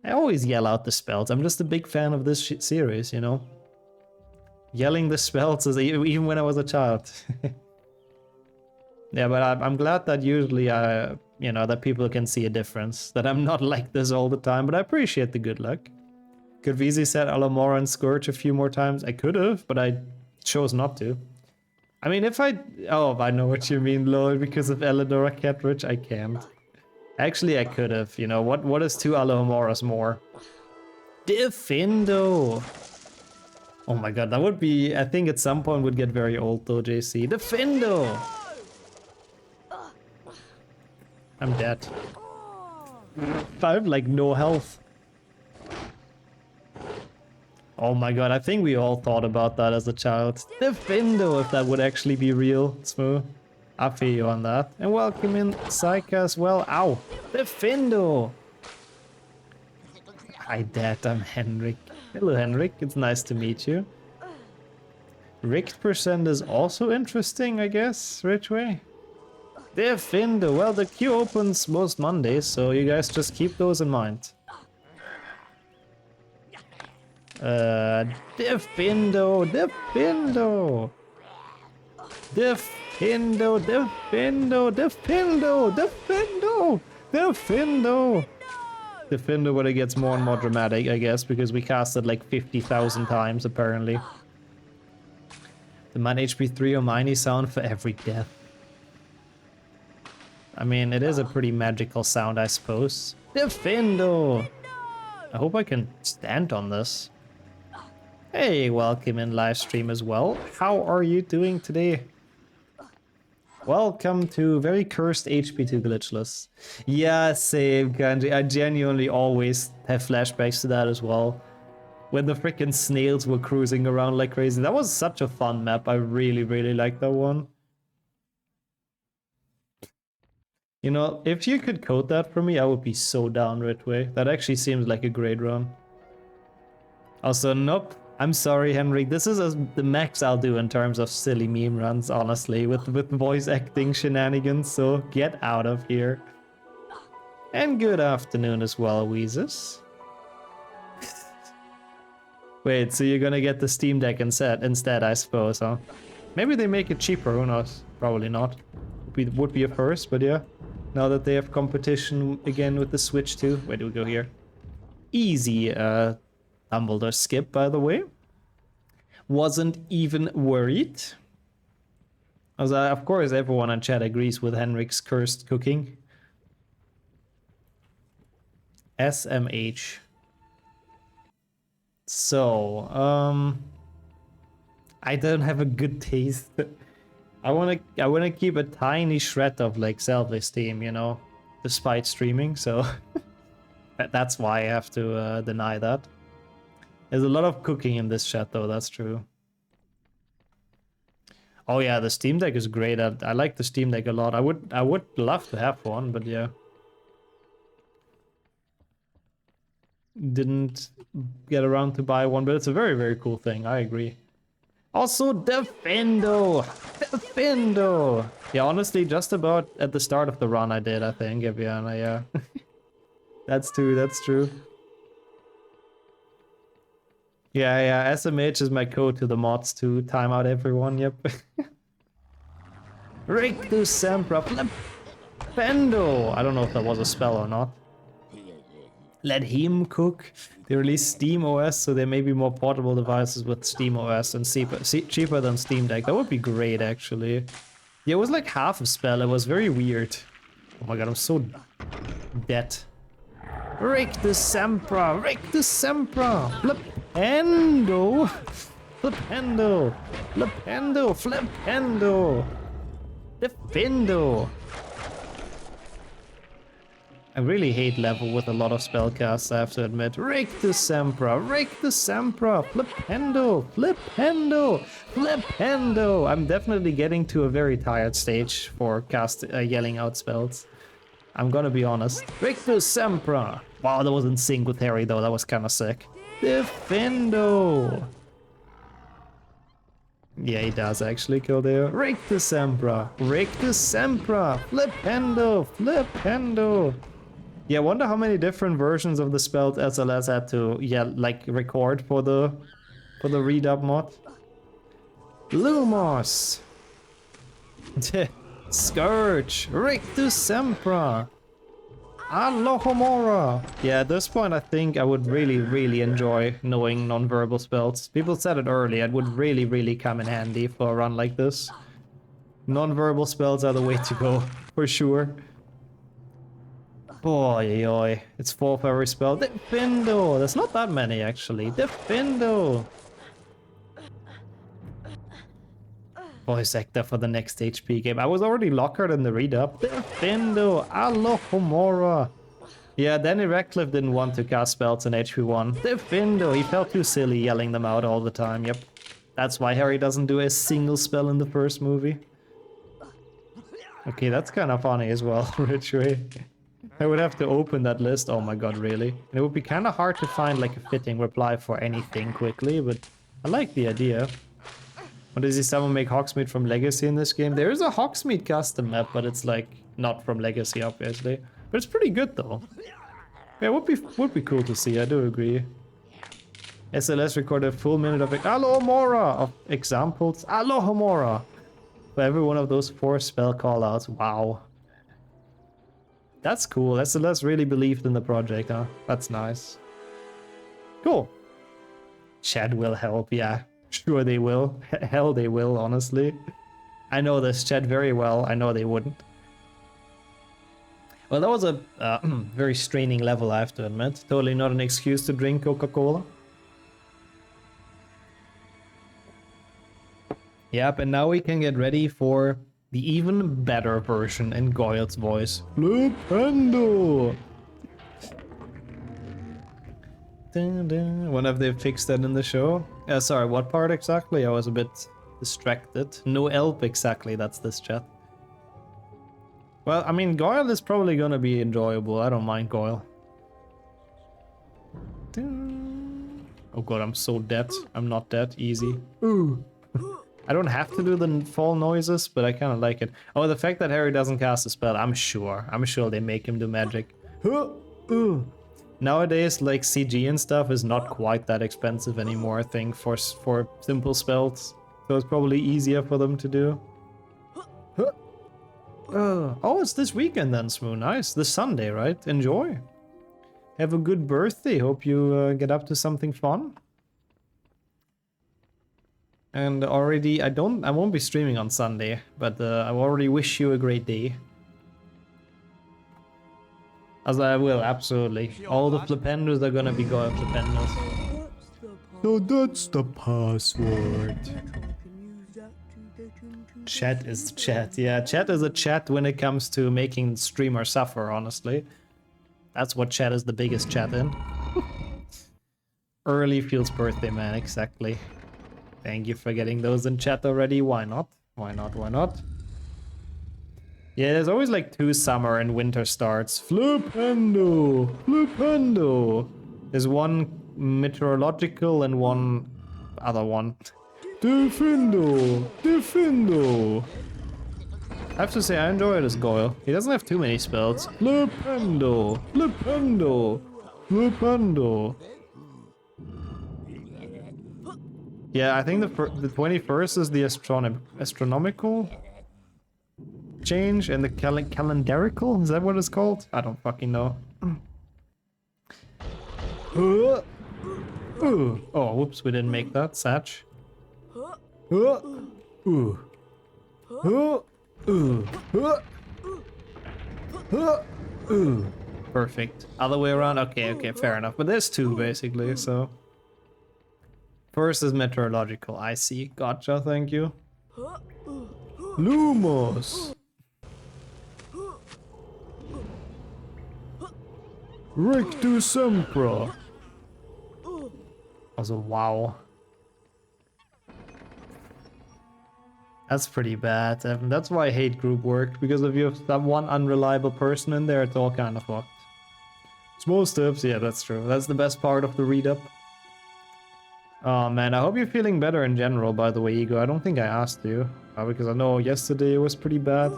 I always yell out the spells. I'm just a big fan of this series, you know? Yelling the spells is even when I was a child. Yeah, but I'm glad that usually you know, that people can see a difference. That I'm not like this all the time, but I appreciate the good luck. Could have easily said Alamora and Scourge a few more times. I could have, but I chose not to. I mean, if I... Oh, I know what you mean, Lord. Because of Eleanor Kettridge, I can't. Actually, I could have. You know, what is two Alamoras more? Defendo! Oh my god, that would be... I think at some point would get very old though, JC. Defendo! I'm dead. I have like no health. Oh my god, I think we all thought about that as a child. Defendo, if that would actually be real. Smooth. I feel you on that. And welcome in Psyche as well. Ow! Defendo! Hi Dad, I'm Henrik. Hello Henrik, it's nice to meet you. Richt percent is also interesting, I guess, Ridgeway. Defendo, well the queue opens most Mondays, so you guys just keep those in mind. Defendo, Defendo! Defendo, Defendo, Defendo, Defendo, Defendo! Defendo when it gets more and more dramatic, I guess, because we cast it like 50,000 times apparently. The man HP 3 or Miney sound for every death. I mean, it is a pretty magical sound, I suppose. Defendo! I hope I can stand on this. Hey, welcome in live stream as well. How are you doing today? Welcome to very cursed HP2 Glitchless. Yeah, same, Kanji. I genuinely always have flashbacks to that as well. When the freaking snails were cruising around like crazy. That was such a fun map. I really, really liked that one. You know, if you could code that for me, I would be so down right away. That actually seems like a great run. Also, nope. I'm sorry, Henrik. This is the max I'll do in terms of silly meme runs, honestly, with voice acting shenanigans, so get out of here. And good afternoon as well, Weezus. Wait, so you're gonna get the Steam Deck instead, I suppose, huh? Maybe they make it cheaper, who knows? Probably not. Would be a first, but yeah. Now that they have competition again with the Switch too. Where do we go here? Easy, Dumbledore skip, by the way. Wasn't even worried. As of course, everyone in chat agrees with Henrik's cursed cooking. SMH. So, I don't have a good taste. I wanna keep a tiny shred of like self-esteem, you know, despite streaming. So that's why I have to deny that. There's a lot of cooking in this chat, though. That's true. Oh yeah, the Steam Deck is great. I like the Steam Deck a lot. I would love to have one, but yeah, didn't get around to buy one. But it's a very, very cool thing. I agree. Also, Defendo! Defendo! Yeah, honestly, just about at the start of the run I did, I think, Eviana, yeah. That's true, that's true. Yeah, SMH is my code to the mods to time out everyone, yep. Rictus Sempra, Defendo! I don't know if that was a spell or not. Let him cook. They released Steam OS, so there may be more portable devices with Steam OS and cheaper than Steam Deck. That would be great, actually. Yeah, it was like half a spell. It was very weird. Oh my god, I'm so dead. Rictus Sempra! Rictus Sempra! Flipendo! Flipendo! Flipendo! Flipendo! Defendo! I really hate level with a lot of spellcasts, I have to admit. Rictus Sempra! Rictus Sempra! Flipendo! Flipendo! Flipendo! I'm definitely getting to a very tired stage for yelling out spells. I'm gonna be honest. Rictus Sempra! Wow, that was in sync with Harry though, that was kinda sick. Defendo! Yeah, he does actually kill there. Rictus Sempra! Rictus Sempra! Flipendo! Flipendo! Yeah, I wonder how many different versions of the spell SLS had to, yeah, like record for the redub mod. Lumos! Scourge! Rictus Sempra! Alohomora! Yeah, at this point I think I would really enjoy knowing non-verbal spells. People said it early, it would really come in handy for a run like this. Non-verbal spells are the way to go, for sure. Boy, oy. It's 4 for every spell. Defindo! There's not that many actually. Defindo! Voice actor for the next HP game. I was already lockered in the read-up. Defindo! Alohomora! Yeah, Danny Radcliffe didn't want to cast spells in HP1. Defindo! He felt too silly yelling them out all the time, yep. That's why Harry doesn't do a single spell in the first movie. Okay, that's kind of funny as well, Richway. I would have to open that list. Oh my god, really? And it would be kind of hard to find like a fitting reply for anything quickly, but I like the idea. Or does he someone make Hogsmeade from Legacy in this game? There is a Hogsmeade custom map, but it's like not from Legacy, obviously. But it's pretty good though. Yeah, would be cool to see. I do agree. SLS recorded a full minute of Alohomora of examples. Alohomora for every one of those 4 spell callouts. Wow. That's cool. SLS really believed in the project, huh? That's nice. Cool. Chat will help, yeah. Sure they will. Hell they will, honestly. I know this chat very well. I know they wouldn't. Well, that was a very straining level, I have to admit. Totally not an excuse to drink Coca-Cola. Yep, and now we can get ready for the even better version in Goyle's voice. Flipendo! When have they fixed that in the show? Sorry, what part exactly? I was a bit distracted. No elp exactly, that's this chat. Well, I mean, Goyle is probably gonna be enjoyable. I don't mind Goyle. Oh god, I'm so dead. I'm not dead. Easy. Ooh. I don't have to do the fall noises, but I kind of like it. Oh, the fact that Harry doesn't cast a spell, I'm sure they make him do magic. Nowadays, like CG and stuff is not quite that expensive anymore, I think, for simple spells. So it's probably easier for them to do. Oh, it's this weekend then, Smoo. Nice. This Sunday, right? Enjoy. Have a good birthday. Hope you get up to something fun. And already, I won't be streaming on Sunday, but I already wish you a great day. As I will, absolutely. All the flipendos are gonna be Goyle flipendos. So that's the password. Chat is chat, yeah. Chat is a chat when it comes to making streamers suffer, honestly. That's what chat is the biggest chat in. Early Field's birthday, man, exactly. Thank you for getting those in chat already. Why not? Why not? Why not? Yeah, there's always like 2 summer and winter starts. Flipendo! Flipendo! There's one meteorological and one other one. Defindo! Defindo! I have to say, I enjoy this Goyle. He doesn't have too many spells. Flipendo! Flipendo! Flipendo! Yeah, I think the 21st is the astronomical change and the calendarical? Is that what it's called? I don't fucking know. Oh, whoops, we didn't make that. Satch. Perfect. Other way around? Okay, fair enough. But there's 2 basically, so... First is meteorological. I see. Gotcha, thank you. Lumos! Rictus Sempra! Also, wow. That's pretty bad, Evan. That's why I hate group work, because if you have that one unreliable person in there, it's all kind of fucked. Small steps, yeah, that's true. That's the best part of the read-up. Oh man, I hope you're feeling better in general, by the way, Ego. I don't think I asked you, because I know yesterday was pretty bad.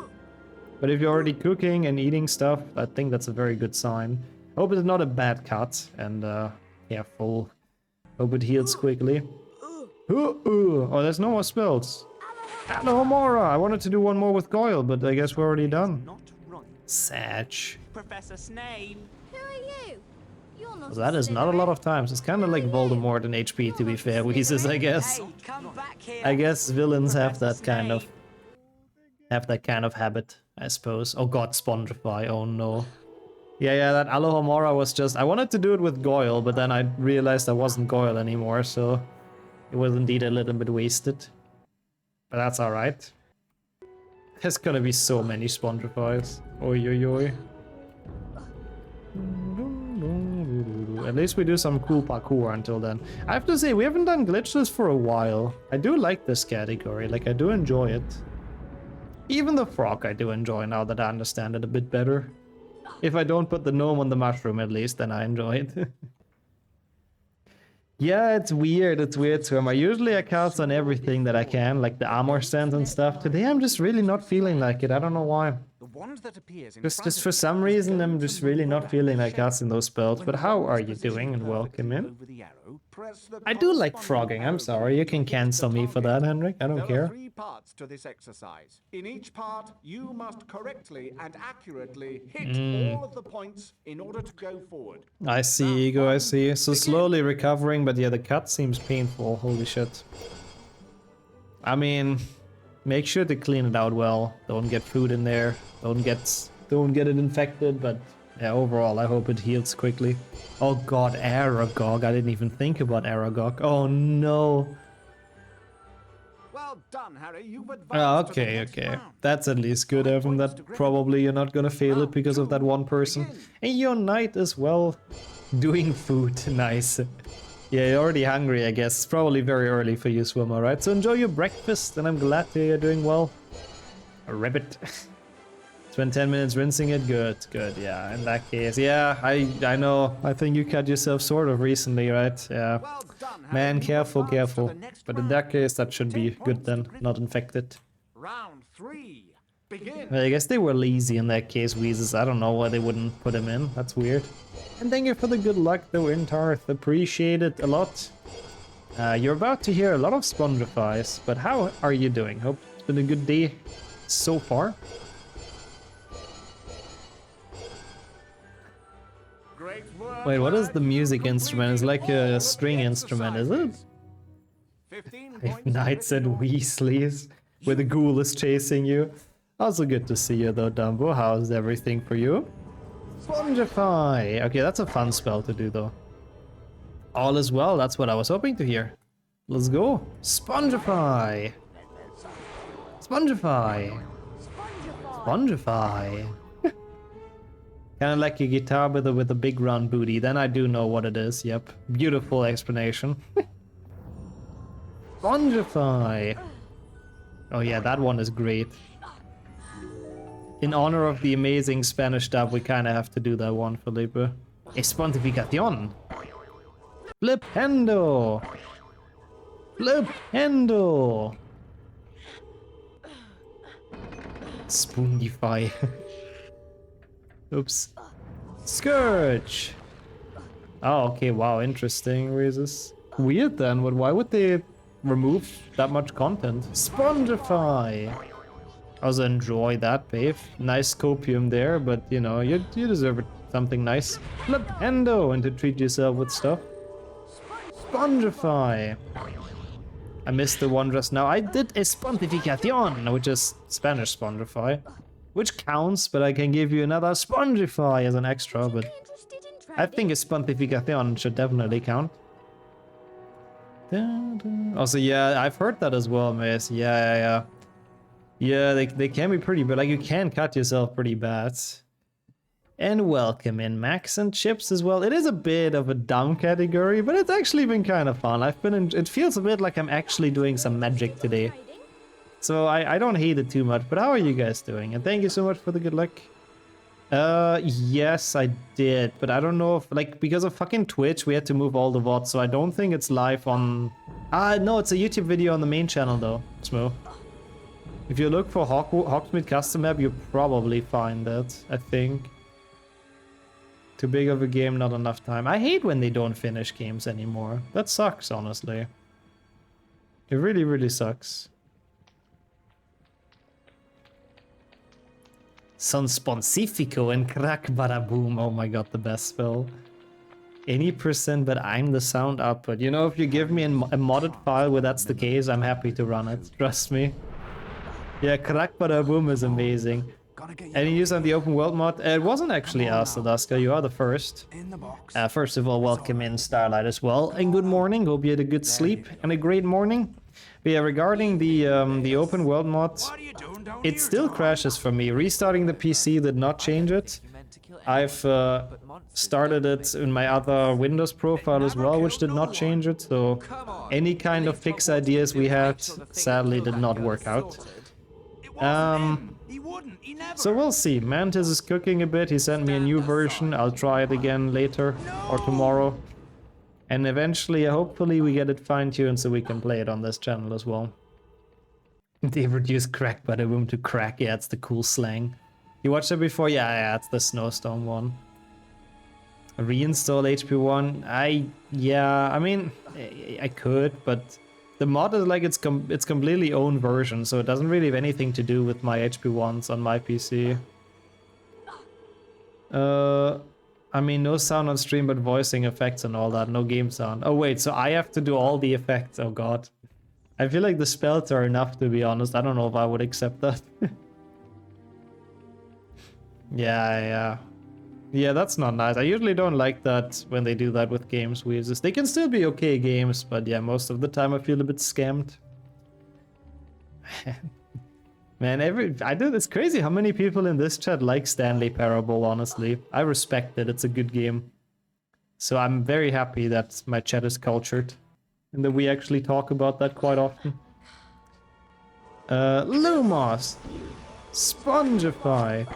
But if you're already cooking and eating stuff, I think that's a very good sign. I hope it's not a bad cut, and yeah, full. Hope it heals quickly. Oh, there's no more spells. Alohomora! I wanted to do one more with Goyle, but I guess we're already done. Not right. Satch. Professor Snape. Who are you? You're not Well, that is not a lot of times. It's kind of like Voldemort in HP, to be fair, Wheezes, I guess. Hey, come back here. I guess villains have that Professor kind of habit, I suppose. Oh god, Spongify, oh no. Yeah, that Alohomora was just... I wanted to do it with Goyle, but then I realized I wasn't Goyle anymore, so... It was indeed a little bit wasted. But that's alright. There's gonna be so many Spongifies. Oi, oi, oi. At least we do some cool parkour until then. I have to say, we haven't done Glitchless for a while. I do like this category, like I do enjoy it. Even the frog I do enjoy now that I understand it a bit better. If I don't put the gnome on the mushroom at least, then I enjoy it. Yeah, it's weird, Swim. Usually I cast on everything that I can, like the armor stands and stuff. Today I'm just really not feeling like it, I don't know why. The wand that appears in Just for some reason I'm just really not feeling like casting those spells, but how are you doing and welcome in? I do like frogging, I'm sorry, you can cancel me for that, Henrik, I don't There care. are 3 parts to this exercise. In each part, you must correctly and accurately hit all of the points in order to go forward. I see, Ego, I see. So slowly recovering, but yeah, the cut seems painful, holy shit. I mean, make sure to clean it out well, don't get food in there, don't get it infected, but yeah, overall, I hope it heals quickly. Oh god, Aragog. I didn't even think about Aragog. Oh no. Well done, Harry. You've advanced Oh, to the okay, next okay. round. That's at least good, Evan, that probably you're not gonna fail it because of that one person. And your knight as well. Doing food, nice. Yeah, you're already hungry, I guess. It's probably very early for you, Swimmer, right? So enjoy your breakfast, and I'm glad to hear you're doing well. A rabbit. Spend 10 minutes rinsing it. Good, yeah. In that case, yeah, I know. I think you cut yourself sort of recently, right? Yeah. Well done, Harry. Man, You've careful, advanced to careful. the next But in round. that case, that should be 10 good then, points. not infected. Round 3. Begin. Well, I guess they were lazy in that case, Wheezes. I don't know why they wouldn't put him in. That's weird. And thank you for the good luck, though, Intarth. Appreciate it a lot. You're about to hear a lot of Spongifies, but how are you doing? Hope it's been a good day so far. Great work. Wait, what is the lad. music You've instrument? It's like completed all a of the string instrument, is it? exercises. 15 points Knights and written on- Weasleys, where the ghoul is chasing you. Also good to see you though, Dumbo. How's everything for you? Spongify! Okay, that's a fun spell to do though. All is well, that's what I was hoping to hear. Let's go. Spongify! Spongify! Spongify! Kind of like a guitar with a big round booty. Then I do know what it is. Yep. Beautiful explanation. Spongify! Oh yeah, that one is great. In honor of the amazing Spanish dub, we kind of have to do that one, Felipe. Espontificación! Flipendo! Flipendo! Spoonify. Oops. Scourge! Oh, okay, wow, interesting, Rhesus. Weird then, but why would they remove that much content? Spongify! I also enjoy that, babe. Nice copium there, but you know, you deserve something nice. Flipendo! And to treat yourself with stuff. Spongify! I missed the one just now. I did Espontificación, which is Spanish Spongify. Which counts, but I can give you another Spongify as an extra, but Interested in I think Espontificación should definitely count. Also, yeah, I've heard that as well, Mace. Yeah. Yeah, they can be pretty, but like you can cut yourself pretty bad. And welcome in Max and Chips as well. It is a bit of a dumb category, but it's actually been kind of fun. It feels a bit like I'm actually doing some magic today. So I don't hate it too much, but how are you guys doing? And thank you so much for the good luck. Yes, I did, but I don't know if, like, because of fucking Twitch, we had to move all the VODs, so I don't think it's live on... no, it's a YouTube video on the main channel, though, Smo. If you look for Hogsmeade Custom Map, you'll probably find that, I think. Too big of a game, not enough time. I hate when they don't finish games anymore. That sucks, honestly. It really, really sucks. Son Sponsifico and Crack Bada Boom. Oh my god, the best spell. Any percent, but I'm the sound output. You know, if you give me a modded file where that's the case, I'm happy to run it. Trust me. Yeah, Crack Bada Boom is amazing. Any use on the open world mod? It wasn't actually us, Adaska. You are the first. First of all, welcome in Starlight as well. And good morning. Hope you had a good sleep and a great morning. But yeah, regarding the open world mod, it still crashes for me. Restarting the PC did not change it. I've started it in my other Windows profile as well, which did not change it. So any kind of fix ideas we had sadly did not work out. So we'll see. Mantis is cooking a bit. He sent me a new version. I'll try it again later or tomorrow. And eventually, hopefully, we get it fine-tuned so we can play it on this channel as well. They reduced Crack Bada Boom to crack. Yeah, it's the cool slang. You watched it before? Yeah, it's the Snowstorm one. Reinstall HP1. I mean, I could, but the mod is like it's completely own version, so it doesn't really have anything to do with my HP1s on my PC. I mean, no sound on stream, but voicing effects and all that. No game sound. Oh wait, so I have to do all the effects. Oh god. I feel like the spells are enough, to be honest. I don't know if I would accept that. Yeah, that's not nice. I usually don't like that when they do that with games. They can still be okay games, but yeah, most of the time I feel a bit scammed. Man, it's crazy how many people in this chat like Stanley Parable, honestly. I respect it, it's a good game. So I'm very happy that my chat is cultured and that we actually talk about that quite often. Lumos! Spongify!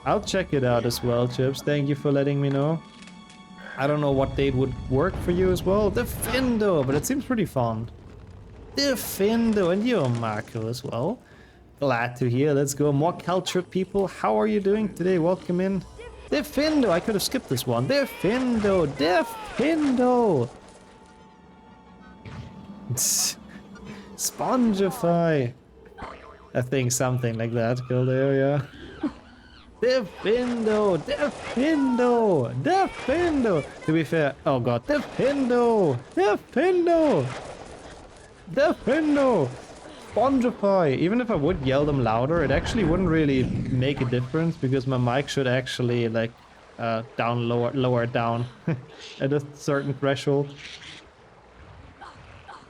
I'll check it out as well, Chips. Thank you for letting me know. I don't know what date would work for you as well. Defindo, but it seems pretty fun. Defindo, and you're Marco as well. Glad to hear. Let's go. More cultured people. How are you doing today? Welcome in. Defindo, I could have skipped this one. Defindo, Defindo. Spongify. I think something like that. Go there, yeah. Defindo, Defindo, Defindo. To be fair, oh god, Defindo, Defindo, Defindo, Spongify. Even if I would yell them louder, it actually wouldn't really make a difference because my mic should actually like lower it down at a certain threshold.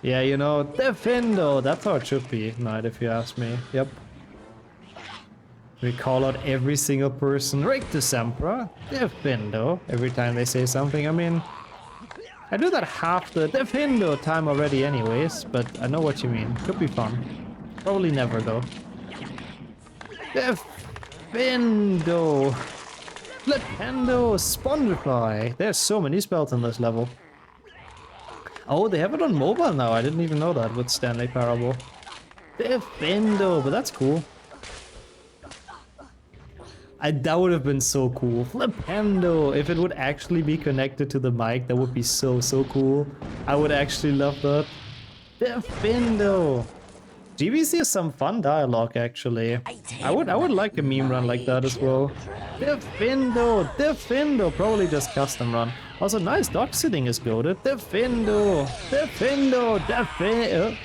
Yeah, you know, Defindo. That's how it should be, Knight, if you ask me. Yep. We call out every single person, Rectus Sempra, Defindo, every time they say something. I mean, I do that half the Defindo time already anyways, but I know what you mean. Could be fun. Probably never though. Defindo, Flipendo, Spongify. There's so many spells on this level. Oh, they have it on mobile now. I didn't even know that with Stanley Parable. Defindo, but that's cool. That would have been so cool. Flipendo! If it would actually be connected to the mic, that would be so cool. I would actually love that. Defindo! GBC is some fun dialogue, actually. I would like a meme run like that as well. Defindo! Defindo! Probably just custom run. Also, nice dog sitting is goated. Defindo! Defindo! Defindo!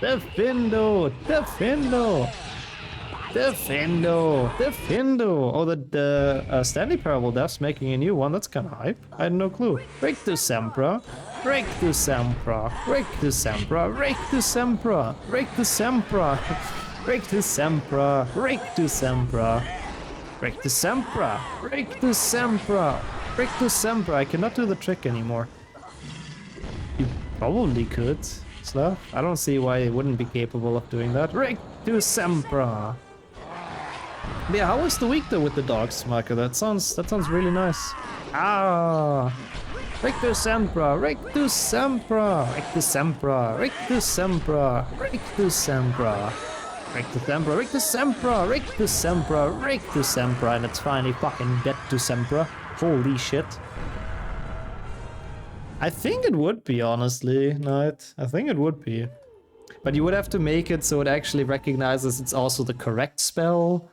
Defindo! Defindo! Defindo! Defindo! Oh, the Stanley Parable Dev's making a new one. That's kind of hype. I had no clue. Rectus Sempra. Rectus Sempra. Rectus Sempra. Rectus Sempra. Rectus Sempra. Rectus Sempra. Rectus Sempra. Rectus Sempra. Rectus Sempra. Rectus Sempra. I cannot do the trick anymore. You probably could, Slav. I don't see why it wouldn't be capable of doing that. Rectus Sempra. Yeah, how was the week though with the dogs, Marco? That sounds really nice. Ah, Rectus Sempra, Rectus Sempra, Rectus Sempra, Rectus Sempra, Rectus Sempra, Rectus Sempra, Rectus Sempra, Rectus Sempra, Rectus Sempra, and it's finally fucking dead to Sempra. Holy shit. I think it would be, honestly, Knight. I think it would be. But you would have to make it so it actually recognizes it's also the correct spell,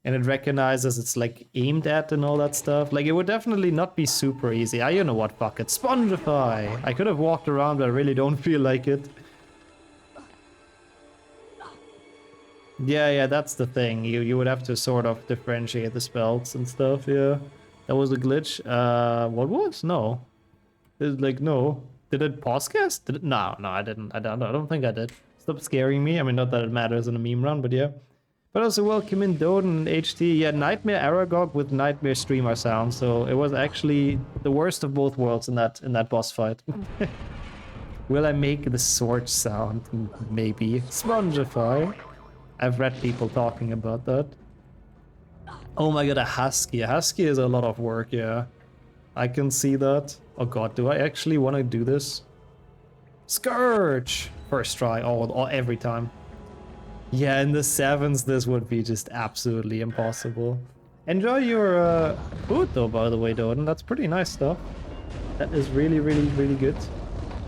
and it recognizes it's like aimed at and all that stuff. Like, it would definitely not be super easy. You know what, fuck it. Spongify! I could have walked around, but I really don't feel like it. Yeah, that's the thing. You would have to sort of differentiate the spells and stuff, yeah. That was a glitch. What was? No. It's like, no. Did it pause cast? Did it? No, I didn't. I don't think I did. Stop scaring me. I mean, not that it matters in a meme run, but yeah. But also welcome in Doden and HT. Yeah, Nightmare Aragog with Nightmare Streamer sound. So it was actually the worst of both worlds in that boss fight. Will I make the sword sound? Maybe. Spongify. I've read people talking about that. Oh my god, a husky. A husky is a lot of work, yeah. I can see that. Oh god, do I actually want to do this? Scourge! First try, every time. Yeah, in the 7s this would be just absolutely impossible. Enjoy your food though, by the way, Doden. That's pretty nice stuff. That is really, really, really good.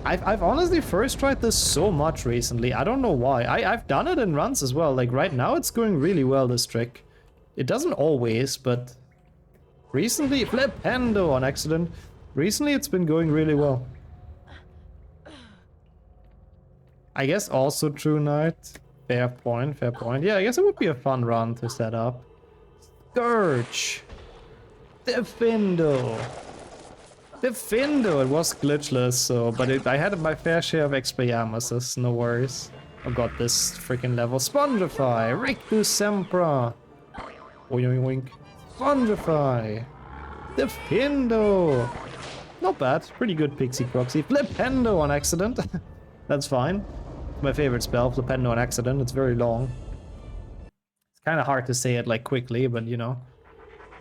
I've honestly first tried this so much recently. I don't know why. I've done it in runs as well. Like right now it's going really well, this trick. It doesn't always, but recently, flipendo on accident. Recently it's been going really well. I guess also True Knight. Fair point, fair point. Yeah, I guess it would be a fun run to set up. Scourge. Defendo. Defendo, it was glitchless, so, but I had my fair share of Expelliarmuses, no worries. I got this freaking level. Spongify, Rictus Sempra. Oink oink. Spongify. Defendo. Not bad, pretty good Pixie Proxy. Flipendo on accident. That's fine. My favorite spell, Flipendo on accident. It's very long. It's kind of hard to say it like quickly, but you know.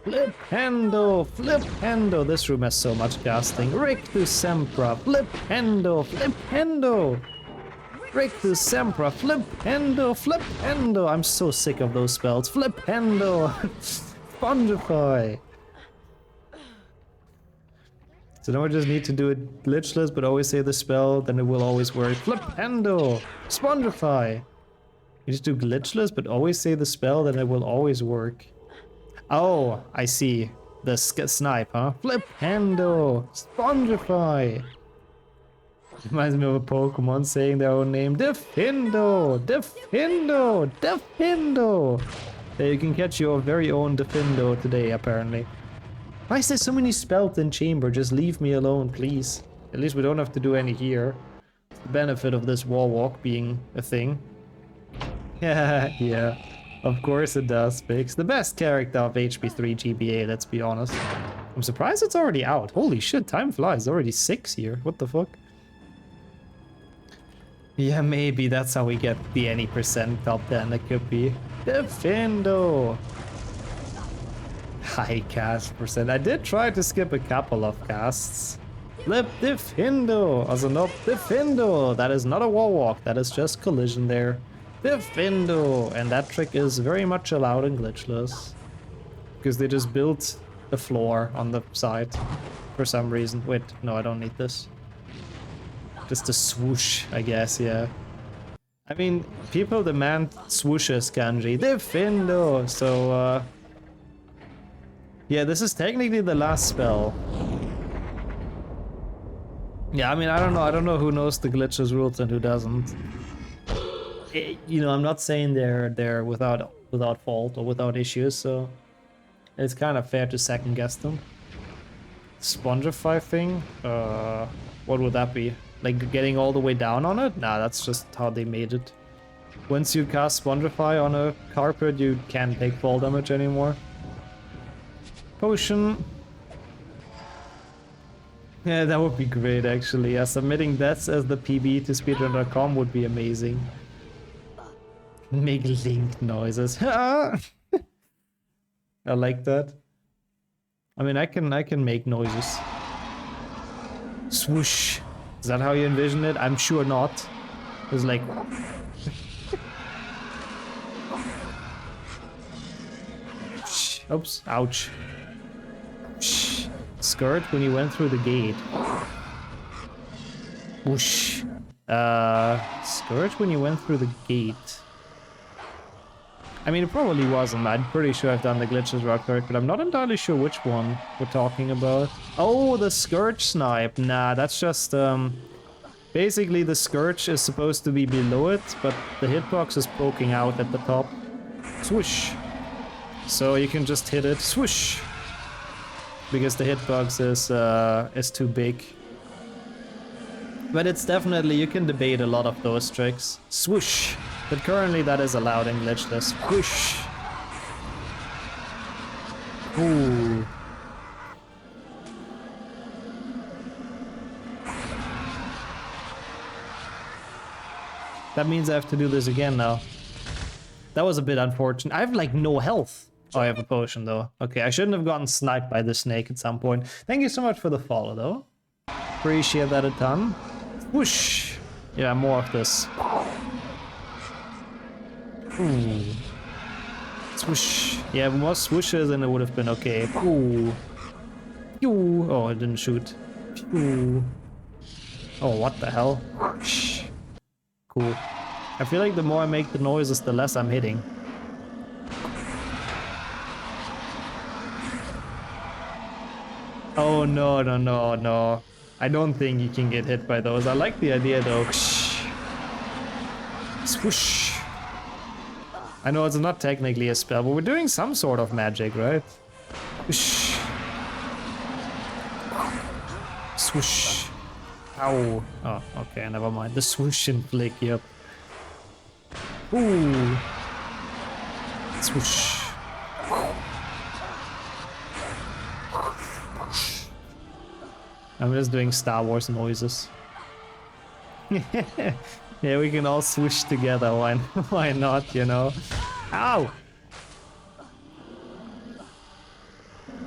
Flipendo, Flipendo. This room has so much casting. Rictus Sempra, Flipendo, Flipendo. Rictus Sempra, Flipendo, Flipendo. I'm so sick of those spells. Flipendo. Spongify. So now I just need to do it glitchless, but always say the spell, then it will always work. Flipendo! Spongify! You just do glitchless, but always say the spell, then it will always work. Oh, I see. The snipe, huh? Flipendo! Spongify! Reminds me of a Pokemon saying their own name. Defendo! Defendo! Defendo! There, you can catch your very own Defendo today, apparently. Why is there so many spells in chamber? Just leave me alone, please. At least we don't have to do any here. It's the benefit of this wall walk being a thing. Yeah, of course it does, Pix. The best character of HP3 GBA, let's be honest. I'm surprised it's already out. Holy shit, time flies. Already 6 here. What the fuck? Yeah, maybe that's how we get the any percent top 10. It could be. Defendo! High cast percent. I did try to skip a couple of casts. Flip Defendo! Also no, Defendo! That is not a wall walk, that is just collision there. Defendo! And that trick is very much allowed in glitchless. Because they just built a floor on the side for some reason. Wait, no, I don't need this. Just a swoosh, I guess, yeah. I mean, people demand swooshes, kanji. Defendo! So, yeah, this is technically the last spell. Yeah, I mean, I don't know who knows the glitches rules and who doesn't. You know, I'm not saying they're without fault or without issues, so it's kind of fair to second guess them. Spongify thing? What would that be? Like getting all the way down on it? Nah, that's just how they made it. Once you cast Spongify on a carpet, you can't take fall damage anymore. Potion. Yeah, that would be great actually. Yeah, submitting that as the PB to speedrun.com would be amazing. Make link noises. I like that. I mean, I can make noises. Swoosh. Is that how you envision it? I'm sure not. It's like... Oops, ouch. Skirt when you went through the gate. Whoosh. Scourge when you went through the gate. I mean, it probably wasn't. I'm pretty sure I've done the glitches route correct, but I'm not entirely sure which one we're talking about. Oh, the Scourge snipe. Nah, that's just, basically the Scourge is supposed to be below it, but the hitbox is poking out at the top. Swoosh. So you can just hit it. Swoosh. Because the hitbox is too big. But it's definitely, you can debate a lot of those tricks. Swoosh. But currently that is allowed in Glitchless. Whoosh. Ooh. That means I have to do this again now. That was a bit unfortunate. I have like no health. Oh, I have a potion though. Okay, I shouldn't have gotten sniped by the snake at some point. Thank you so much for the follow though. Appreciate that a ton. Whoosh. Yeah, more of this. Ooh. Swoosh. Yeah, more swooshes and it would have been okay. Ooh. Pew. Oh, it didn't shoot. Pew. Oh, what the hell? Whoosh. Cool. I feel like the more I make the noises, the less I'm hitting. Oh, no, no, no, no. I don't think you can get hit by those. I like the idea though. Swoosh. I know it's not technically a spell, but we're doing some sort of magic, right? Swoosh. Swoosh. Ow. Oh, okay, never mind. The swoosh and flick, yep. Ooh. Swoosh. I'm just doing Star Wars noises. Yeah, we can all swoosh together. Why not, you know? Ow!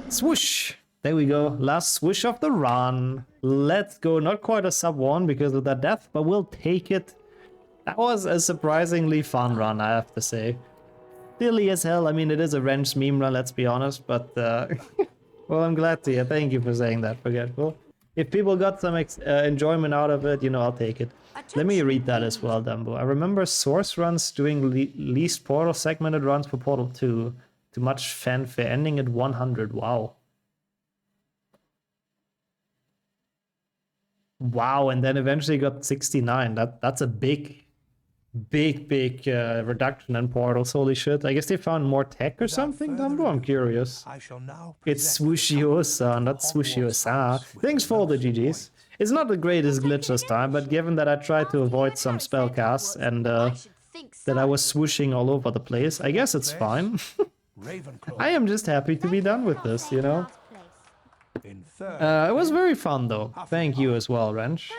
Swoosh! There we go. Last swoosh of the run. Let's go. Not quite a sub 1 because of that death, but we'll take it. That was a surprisingly fun run, I have to say. Silly as hell. I mean, it is a wrench meme run, let's be honest, but well, I'm glad to hear. Thank you for saying that, Forgetful. If people got some enjoyment out of it, you know, I'll take it. Let me read that as well, Dumbo. I remember Source runs doing least Portal segmented runs for Portal 2. Too much fanfare, ending at 100. Wow. Wow, and then eventually got 69. That's a big reduction in Portals. Holy shit. I guess they found more tech or something, Dumbo? I'm curious. It's Swooshiosa, not Swooshiosa. Thanks for all the GGs. It's not the greatest glitch this time, but given that I tried to avoid some spellcasts and that I was swooshing all over the place, I guess it's fine. I am just happy to be done with this, you know? It was very fun though. Thank you as well, Wrench.